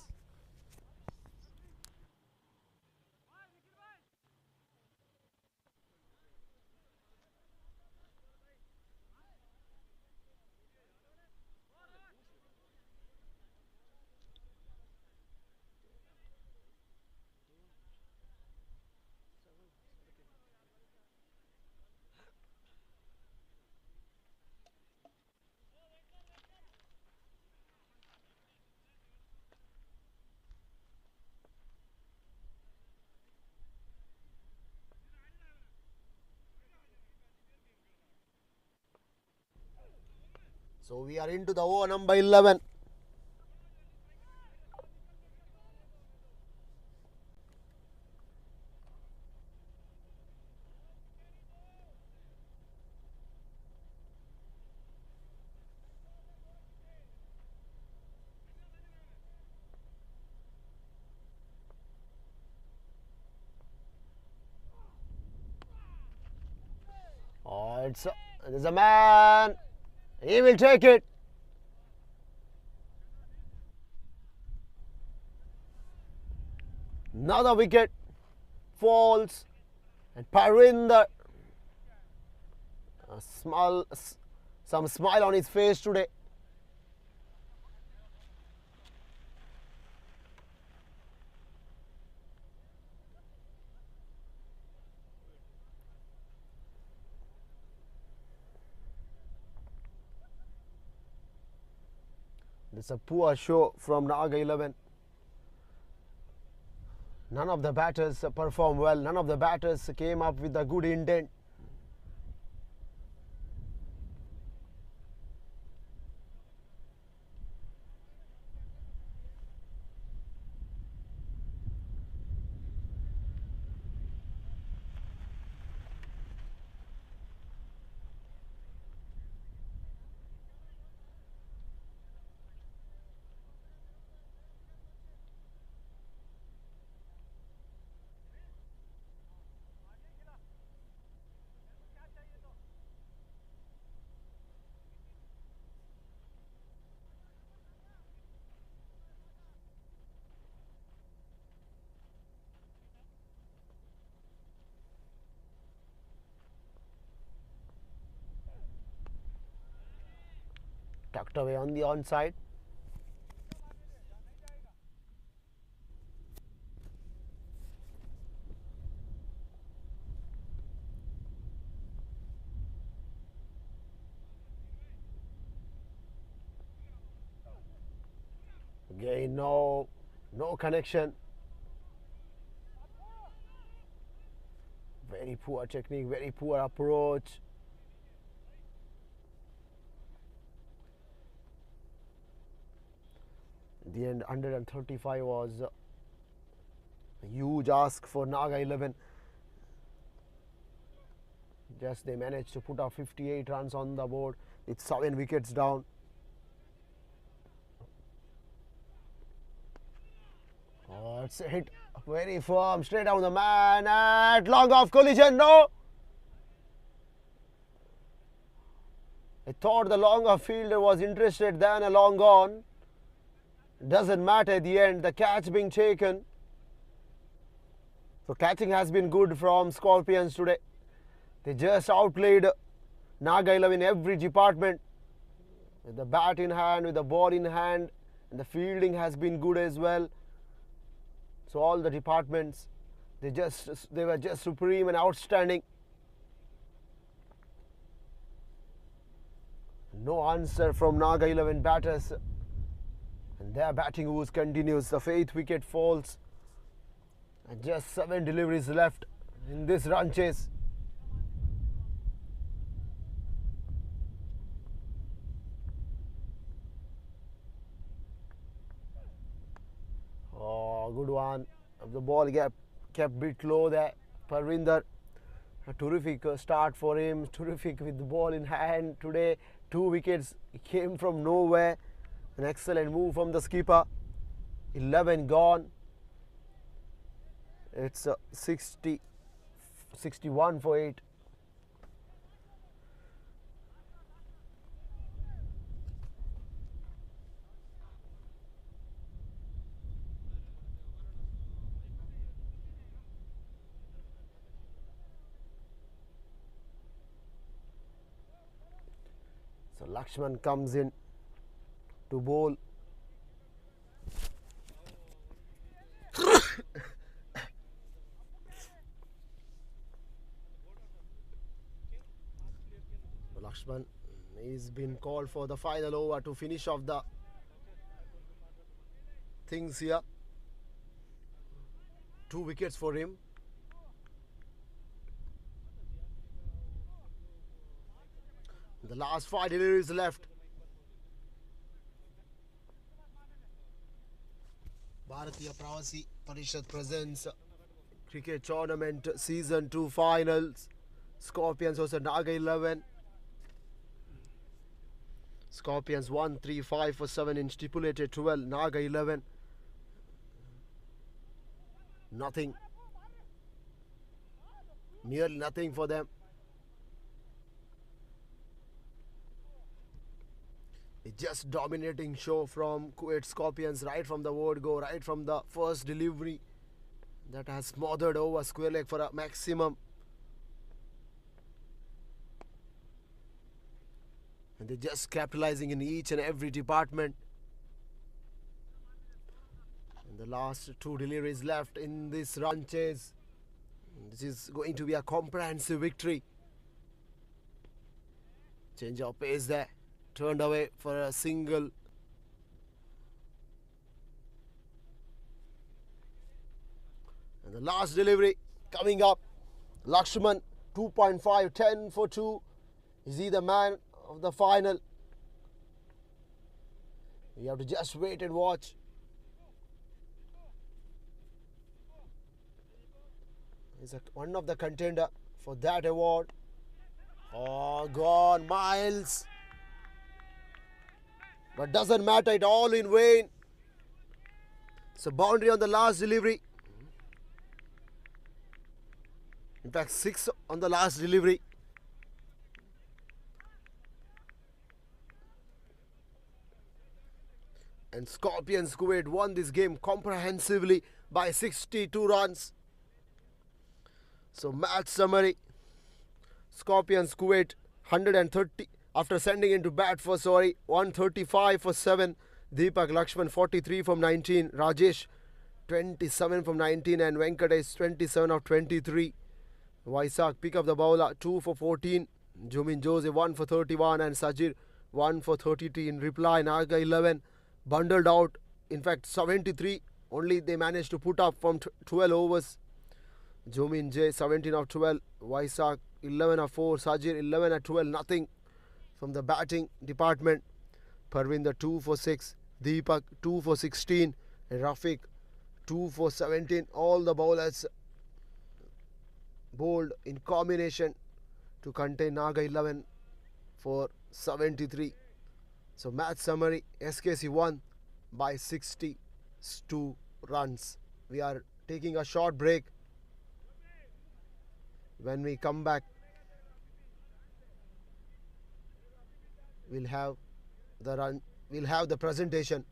So we are into the over number 11. Oh, there's a man. He will take it. Another wicket falls, and Parinder, some smile on his face today. It's a poor show from Naga 11. None of the batters performed well. None of the batters came up with a good intent. Tucked away on the onside. Again, no connection. Very poor technique, very poor approach. In the end, 135 was a huge ask for Naga 11. Just they managed to put up 58 runs on the board with 7 wickets down. Oh, it's a hit very firm, straight down the man, at long off collision, no! I thought the long off fielder was interested, then a long on. Doesn't matter at the end, the catch being taken. So catching has been good from Scorpions today. They just outplayed Naga 11 in every department. With the bat in hand, with the ball in hand, and the fielding has been good as well. So all the departments, they were just supreme and outstanding. No answer from Naga 11 batters. And their batting woes continues. The 8th wicket falls. And just 7 deliveries left in this run chase. Oh, good one. The ball kept bit low there. Parvinder, a terrific start for him. Terrific with the ball in hand today. 2 wickets. He came from nowhere. An excellent move from the skipper. 11 gone. It's 61 for 8. So Lakshman comes in to bowl. Lakshman is been called for the final over to finish off the things here. 2 wickets for him. The last 5 deliveries left. BPP presents cricket tournament season 2 finals. Scorpions versus Naga 11. Scorpions 1, 3, 5 for 7 in stipulated 12. Naga 11. Nothing. Nearly nothing for them. A just dominating show from Kuwait Scorpions right from the word go, right from the first delivery. that has smothered over square leg for a maximum. And they're just capitalizing in each and every department. And the last two deliveries left in this run chase. This is going to be a comprehensive victory. Change of pace there. Turned away for a single. And the last delivery coming up. Lakshman 2.5, 10 for 2. Is he the man of the final? We have to just wait and watch. He's one of the contender for that award. Oh, gone, Miles. But doesn't matter, it all in vain. So boundary on the last delivery. In fact, 6 on the last delivery. And Scorpions Kuwait won this game comprehensively by 62 runs. So match summary. Scorpions Kuwait 130 after sending into bat for 135 for 7. Deepak Lakshman 43 from 19. Rajesh 27 from 19 and Venkatesh 27 of 23. Vaisak pick up the bowler 2 for 14. Jumin Joseph 1 for 31 and Sajir 1 for 33. In reply, Naga 11 bundled out. In fact, 73 only they managed to put up from 12 overs. Jumin J 17 of 12. Vaisak 11 of 4. Sajir 11 of 12. Nothing from the batting department. Parvinder 2 for 6. Deepak 2 for 16. And Rafiq 2 for 17. All the bowlers bowled in combination to contain Naga 11 for 73. So match summary, SKC won by 62 runs. We are taking a short break. When we come back, we'll have the presentation.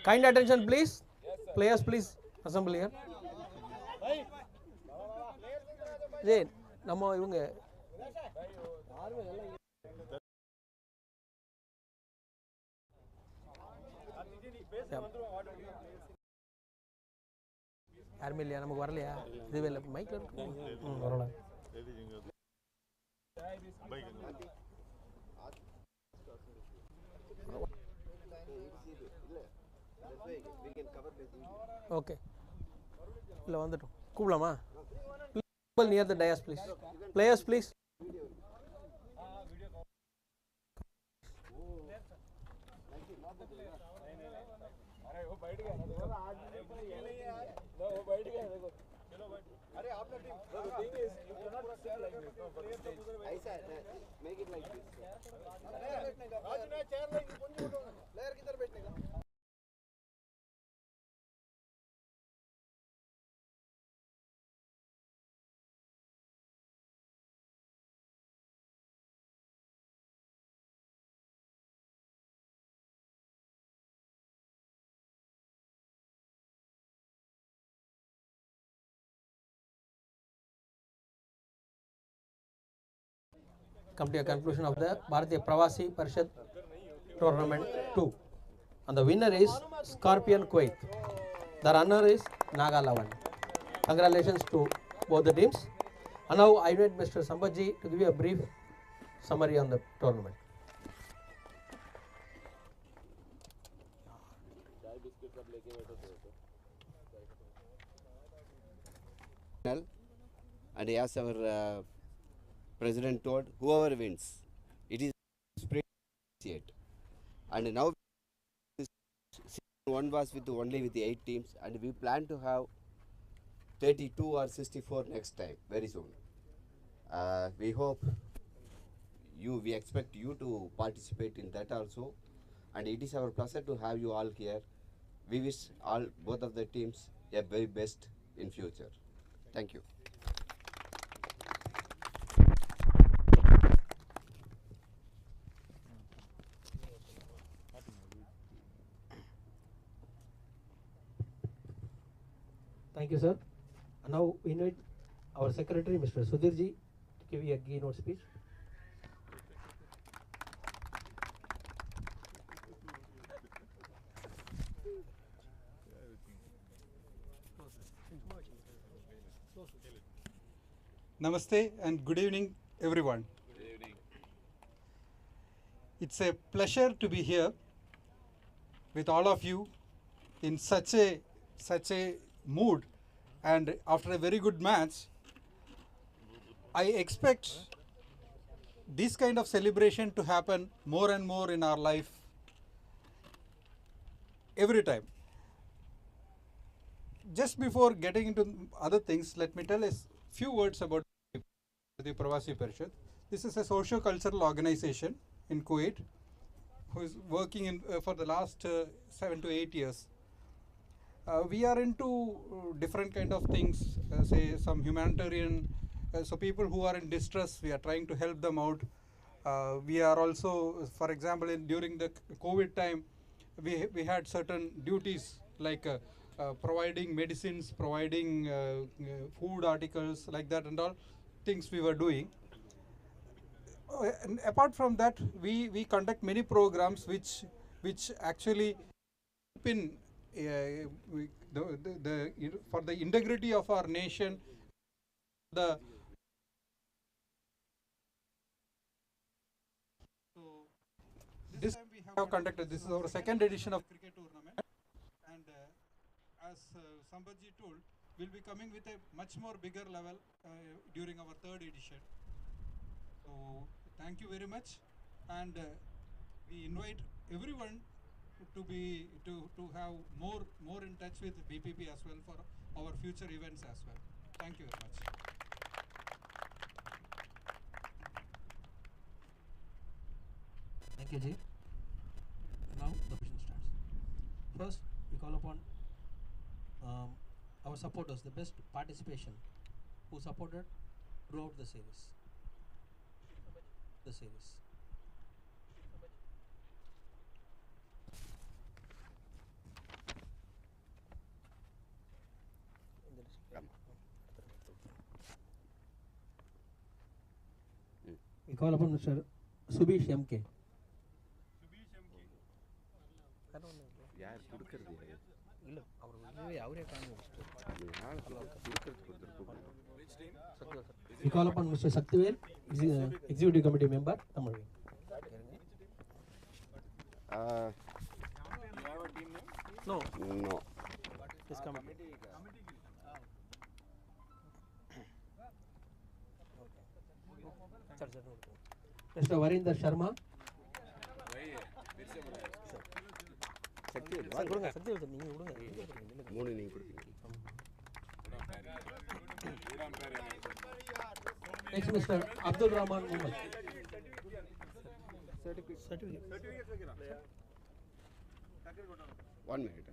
Kind attention, please. Players, please assemble here. Hey, நம்ம இவங்க யாருமே இல்லையா? நமக்கு வரலையா? இதுவே இல்லை, மைக்கில் இருக்கு. வரல. ஓகே, இல்லை வந்துட்டோம். கூப்பிடலாமா? Near the dais please. Players please. Come to a conclusion of the BPP Tournament 2. And the winner is Scorpion Kuwait. The runner is Naga 11. Congratulations to both the teams. And now I invite Mr. Sampathji to give you a brief summary on the tournament. And as our President told, whoever wins, it is appreciated. And now season 1 was only with the 8 teams, and we plan to have 32 or 64 next time, very soon. We hope we expect you to participate in that also, and it is our pleasure to have you all here. We wish both of the teams a very best in future. Thank you. Thank you, sir. And now we invite our secretary, Mr. Sudhirji, to give you a keynote speech. Namaste and good evening, everyone. Good evening. It's a pleasure to be here with all of you in such a mood, and after a very good match. I expect this kind of celebration to happen more and more in our life every time. Just before getting into other things, let me tell a few words about BPP. This is a socio-cultural organization in Kuwait who is working for the last 7 to 8 years. We are into different kind of things, say some humanitarian, so people who are in distress, we are trying to help them out. We are also, for example, during the COVID time, we had certain duties like providing medicines, providing food articles like that, and all things we were doing. And apart from that, we conduct many programs which actually help in for the integrity of our nation. This time we have conducted, this is our second edition of cricket tournament, and as Sampathji told, we'll be coming with a much more bigger level during our third edition. So thank you very much, and we invite everyone to have more in touch with BPP as well for our future events as well. Thank you very much. Thank you, Ji. Now the question starts. First, we call upon our supporters, the best participation, who supported throughout the series. We call upon Mr. Subish MK. ಯಾರು ಕುಡುಕರ್ದು ಇಲ್ಲ ಅವರು ಅವರೇ ಕಾಣುವ We call upon Mr. Saktivel, Executive Committee Member, Tamil. You have a team name? No. No. This committee. Mr. Varinder Sharma. Sakthi sir கொடுங்க Sakthivel sir நீங்கள் கொடுங்க மூணு நீங்கள் கொடுப்பீங்க. Next Mr. Abdul Rahman Muhammad. Certificate. 1 minute.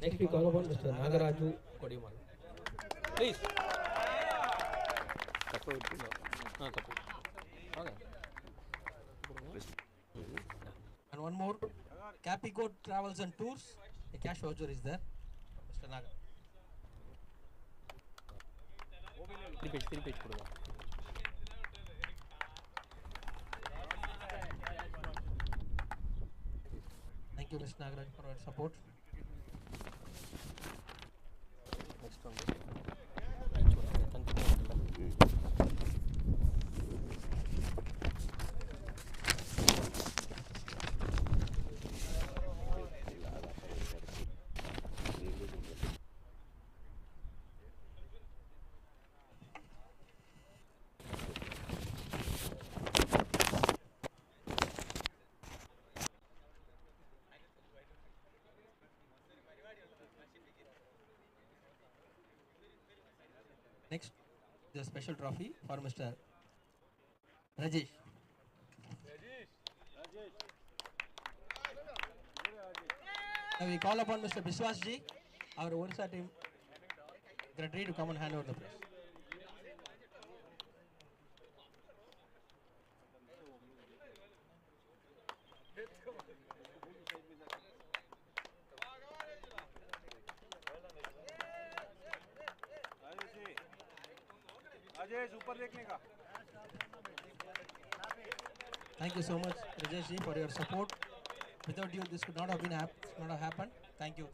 Next we call upon Mr. Nagaraju Kodimal. Please. And one more. Capico Travels and Tours. A cash voucher is there. Mr. Naga. 3 page. Thank you, Mr. Nagaraj, for your support. Next one. Next, the special trophy for Mr. Rajesh. Now we call upon Mr. Biswas ji, our Orissa team, get ready to come and hand over the prize. Thank you so much, Rajesh ji, for your support. Without you, this could not have happened. Thank you.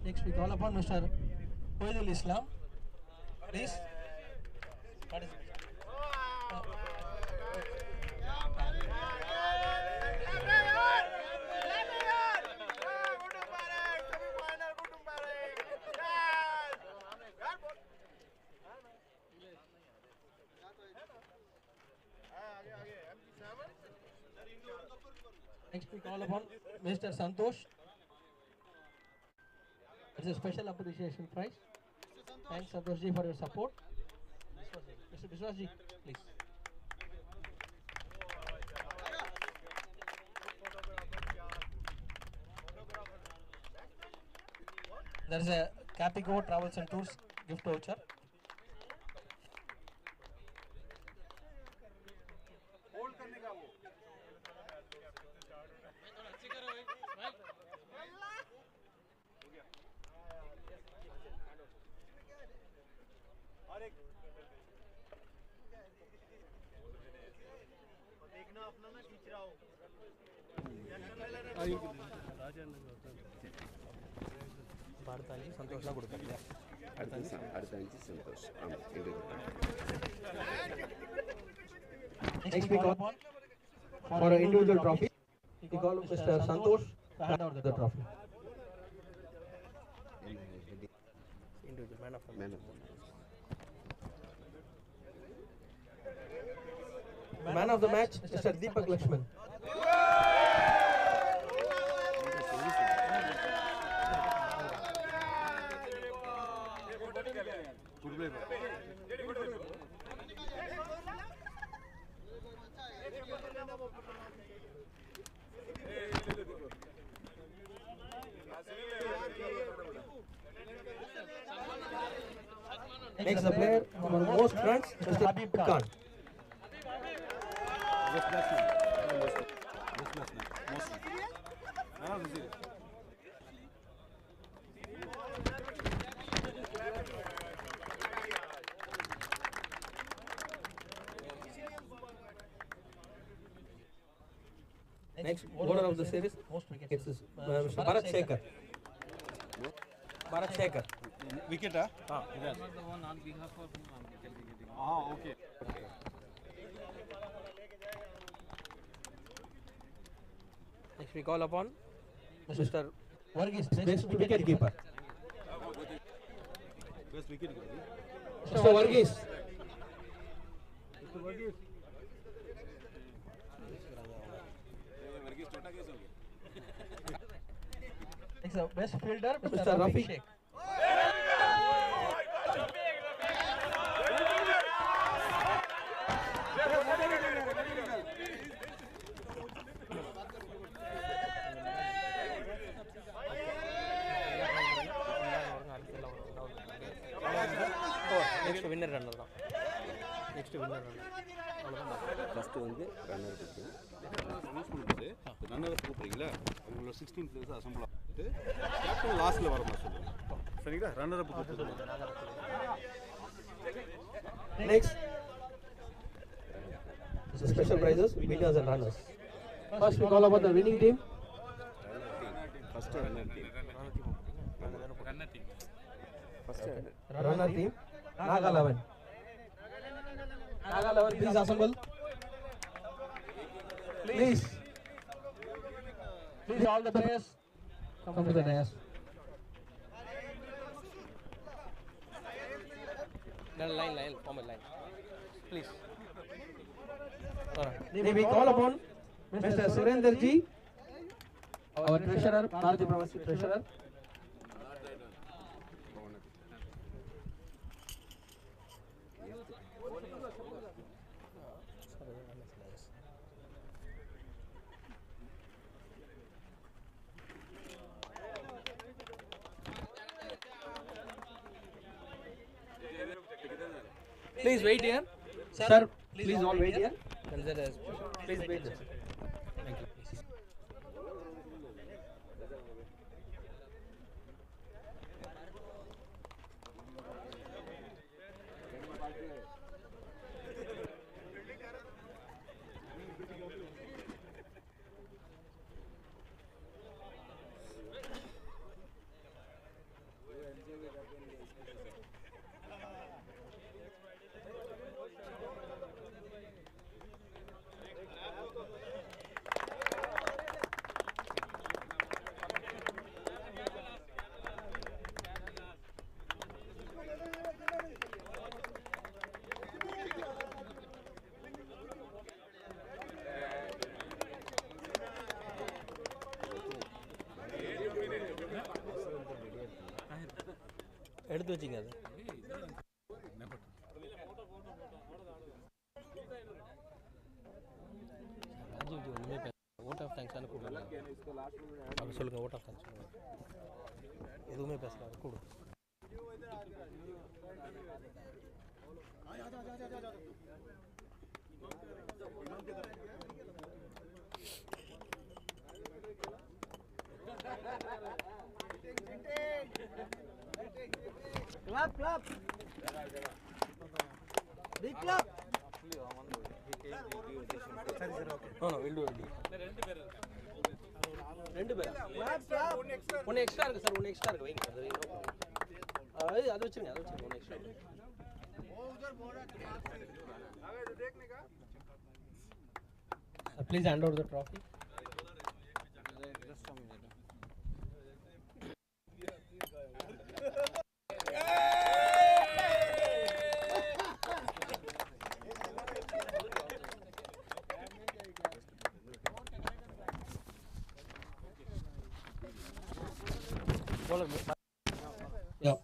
Next we call upon Mr. Koidul Islam. Please participate. Next we call upon Mr. Santosh. It's a special appreciation prize. Thanks Santosh ji for your support. Mr. Biswas ji, please. There is a Capigo Travels and Tours gift voucher. Next we call upon for an individual trophy. We call Mr. Santosh to hand out the trophy. Individual man of the match. Man of the match, Mr. Deepak Lakshman. Next the player for most runs, Mr. Habib Khan. Next bowler of the series, most wickets is Mr. Bharat Shekhar. Bharat Shekhar. Wicket, huh? Yes. The one on behalf of him, I'm getting. Ah, okay. Next we call upon Mr. Varghese, best wicket keeper. Best wicket keeper. Mr. Varghese. Mr. Varghese. Varghese chota kaise ho gaya? Next the best fielder, Mr. Rafiq Sheikh. Next winner runner தான். Next winner runner. First வந்து runner இருக்கு. Rules கொடுக்குது runner கூப்பிடுறீங்களா அவங்களோட 16 players assemble ஆகிட்டு captain லாஸ்ட்டில் வர மாதிரி சொல்லுங்கள் சரிங்களா ரன்னர் அப் கூப்பிடுங்க. Next the special prizes, winners and runners. First we call upon the winning team. First runner team. First Runner team. Naga 11. Naga 11, please assemble. Please. Please all the players come to the dais. Line, form a line. Please. We call upon Mr. Surender ji, our treasurer, bharathiyapravasiparishad treasurer. Please wait here. Sir, please all wait here. Please wait there. Thank you. Please. எடுத்து வச்சிங்க அது ராஜீவ்ஜி ஒன்றுமே பேச vote of தேங்க்ஸானு கூப்பிடுங்க அவர் சொல்லுங்கள் vote of thanks சொல்லுங்கள் எதுவுமே பேசல கூப்பிடு Clap, clap. Big clap. No, we'll do it. ரெண்டு பேர் Clap, clap. ஒன்று எக்ஸ்ட்ரா இருக்கு சார் ஒன்று எக்ஸ்ட்ரா இருக்கு வைங்க அது வச்சுருங்க ஒன்று extra please hand over the trophy Yeah.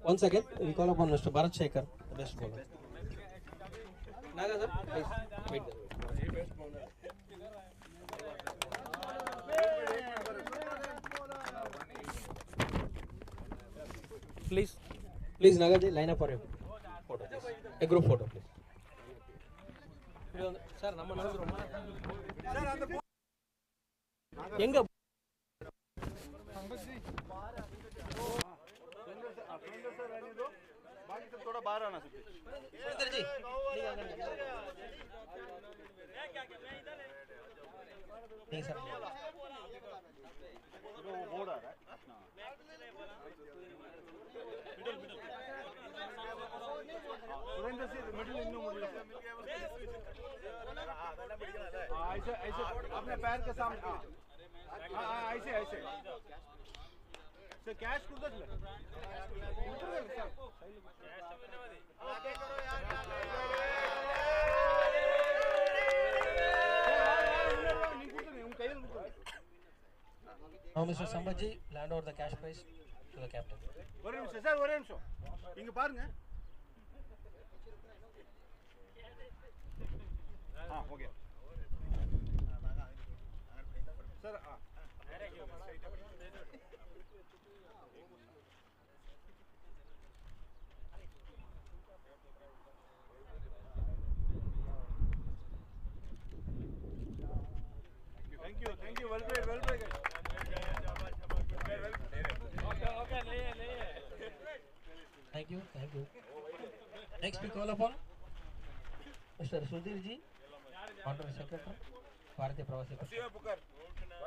Once again, we call upon Mr. Bharat Shekhar, the best bowler. Naga sir, please wait there. Please Naga ji, line up for a photo, please. A group photo, please. Sir, நம்ம நடந்துறோமா? எங்க थोड़ा बाहर आना सकते जी नहीं sir वो board आ रहा है सुरेंद्र से मिडिल इन्नू मिडिल ऐसे ऐसे अपने पैर के सामने हाँ ऐसे ऐसे सर कैश कुछ Now Mr. Sambhaji land over the cash prize to the captain. ஒரு நிமிஷம் சார் ஒரே நிமிஷம் இங்க பாருங்க okay sir Thank you. Well played. Thank you. Next we call upon Mr. Sudhir ji, Honorary Secretary, bharathiyapravasiparishad,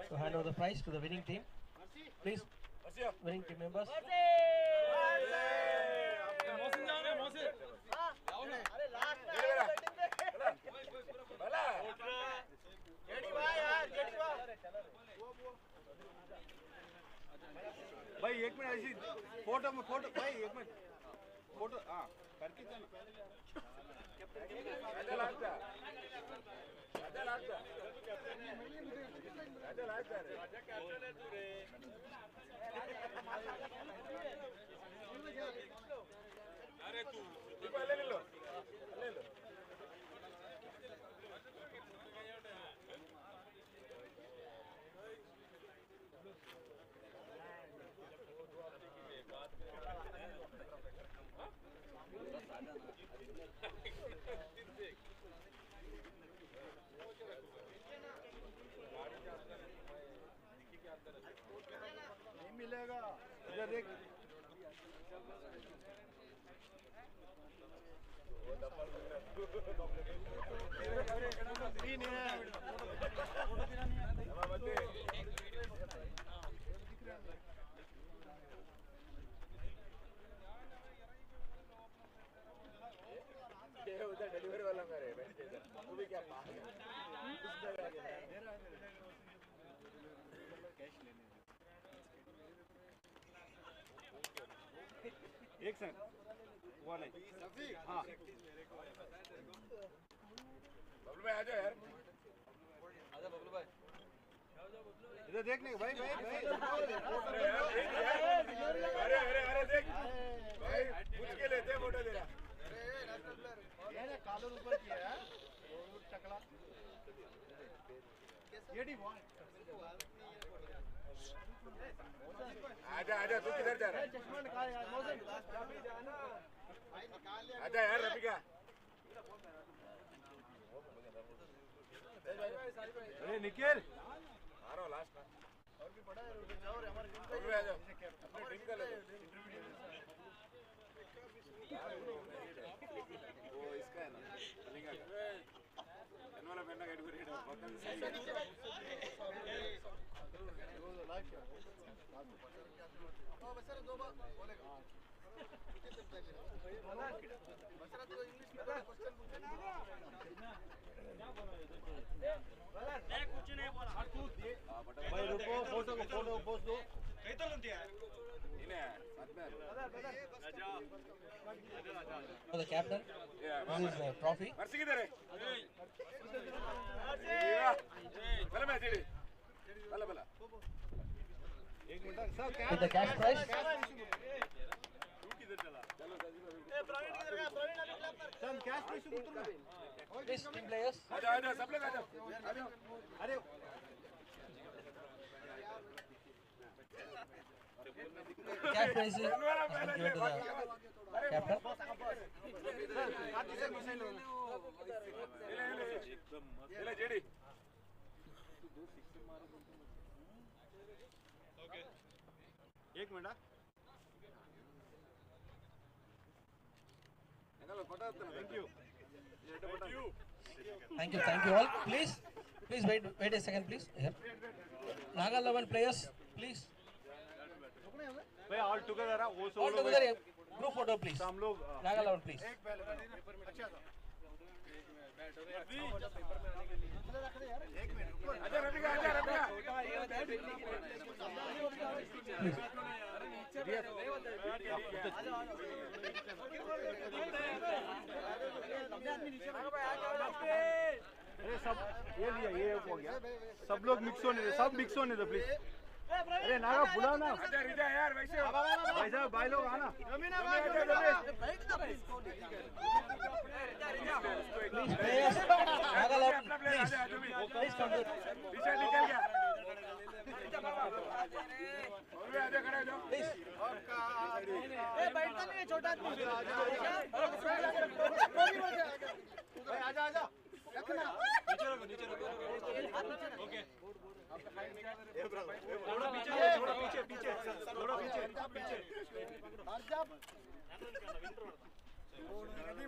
to hand over the prize to the winning team. Please, winning team members. भाई एक minute ऐसी photo भाई एक minute photo करके अरे तू ले लो नहीं मिलेगा इधर देख डिलीवरी वाला मेरे वो भी क्या एक सेकंड वो नहीं हाँ बबलू भाई आ जाओ यार आजा बबलू भाई इधर देखने भाई भाई भाई अरे अरे अरे देख भाई पूछ के लेते फोटो तेरा ये कॉलर ऊपर किया है और टकला ये डी वाह आजा आजा तू किधर जा रहा है चश्मा निकाल यार मौसम आजा यार रफीका अरे निखिल आ रहा लास्ट में और भी बड़ा है जाओ रे हमारे टीम का आ जाओ अपने टीम का ले लो वो इसका है ना कलिंगा का वाला पहनना कैटेगरी है पक्का सही है वो लाइव क्या बस सर दो बार बोलेगा बस सर तो इंग्लिश में क्वेश्चन पूछना मैं कुछ नहीं बोला तू दे भाई रुको फोटो को फोटो पोस्ट दो कहीं तो लंदिया इन्हें साथ में For the captain, this is the trophy. वर्षी किधर है भला मैं चली भला भला एक minute sir With the cash prize. तू किधर चला चलो ए प्रवीण किधर गया प्रवीण अभी क्लब कर सर कैश प्राइस उतर लो Please, team players. आजा आजा सब लोग आजा आजा अरे Cash prize is given to the captain. ले जेडी एक मिनट निकालो photo thank you Thank you all. Please wait a second, please. Here. Naga 11 players, please. भाई ऑल टुगेदर वो All together, group photo, please. हम लोग Naga 11, please. एक पहले अच्छा था आजा रफीका आजा रफीका अरे सब ये लिया ये हो गया सब लोग मिक्स होने दे सब मिक्स होने दे प्लीज अरे नागा बुलाओ ना आजा रिजा यार वैसे भाई साहब भाई लोग आना Please, players. Naga 11, please. Please come to रिजा निकल गया और भी आजा खड़े हो जाओ please. ए बैठता नहीं है छोटा आदमी भाई आजा आजा रखना नीचे रखो ओके थोड़ा पीछे पीछे थोड़ा पीछे पीछे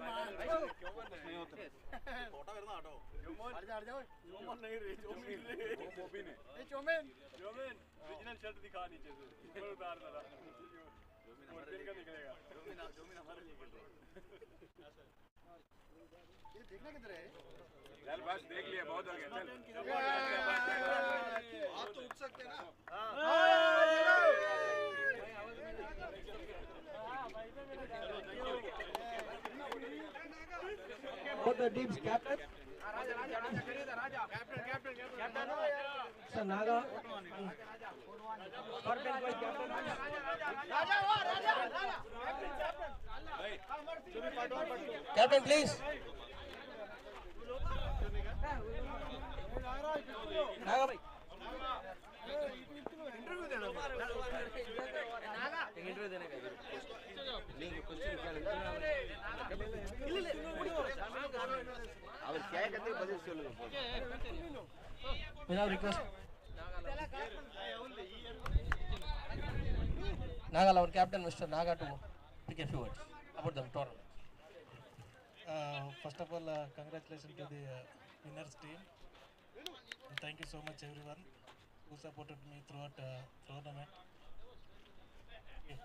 नहीं होता फोटो करना हटो हट जाओ जोमन नहीं रे जोमिन रे मोबिन है ए जोमिन ओरिजिनल शर्ट दिखा नीचे से ऊपर उतार जरा जोमिन हमारे का निकलेगा जोमिन हमारे लिए खेल रहा है ये देखना किधर है चल बस देख लिया बहुत हो गया चल आप तो उठ सकते ना Both the teams captain. Sir Naga. Captain, please. Naga bhai. Interview देने का We now request Naga, our captain, Mr. Naga, to pick a few words about the tournament. First of all, congratulations to the winners team. And thank you so much everyone who supported me throughout tournament. Okay.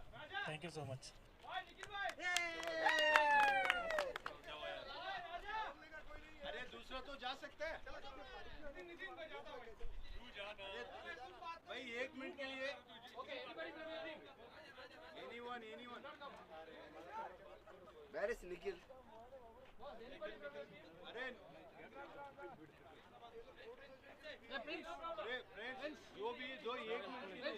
Thank you so much. अरे दूसरा तो जा सकता है भाई 1 minute के लिए anyone Where is Nikhil? अरे फ्रेंड्स जो भी जो 1 मिनट के लिए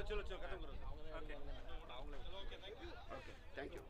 चलो खत्म करो ओके Thank you.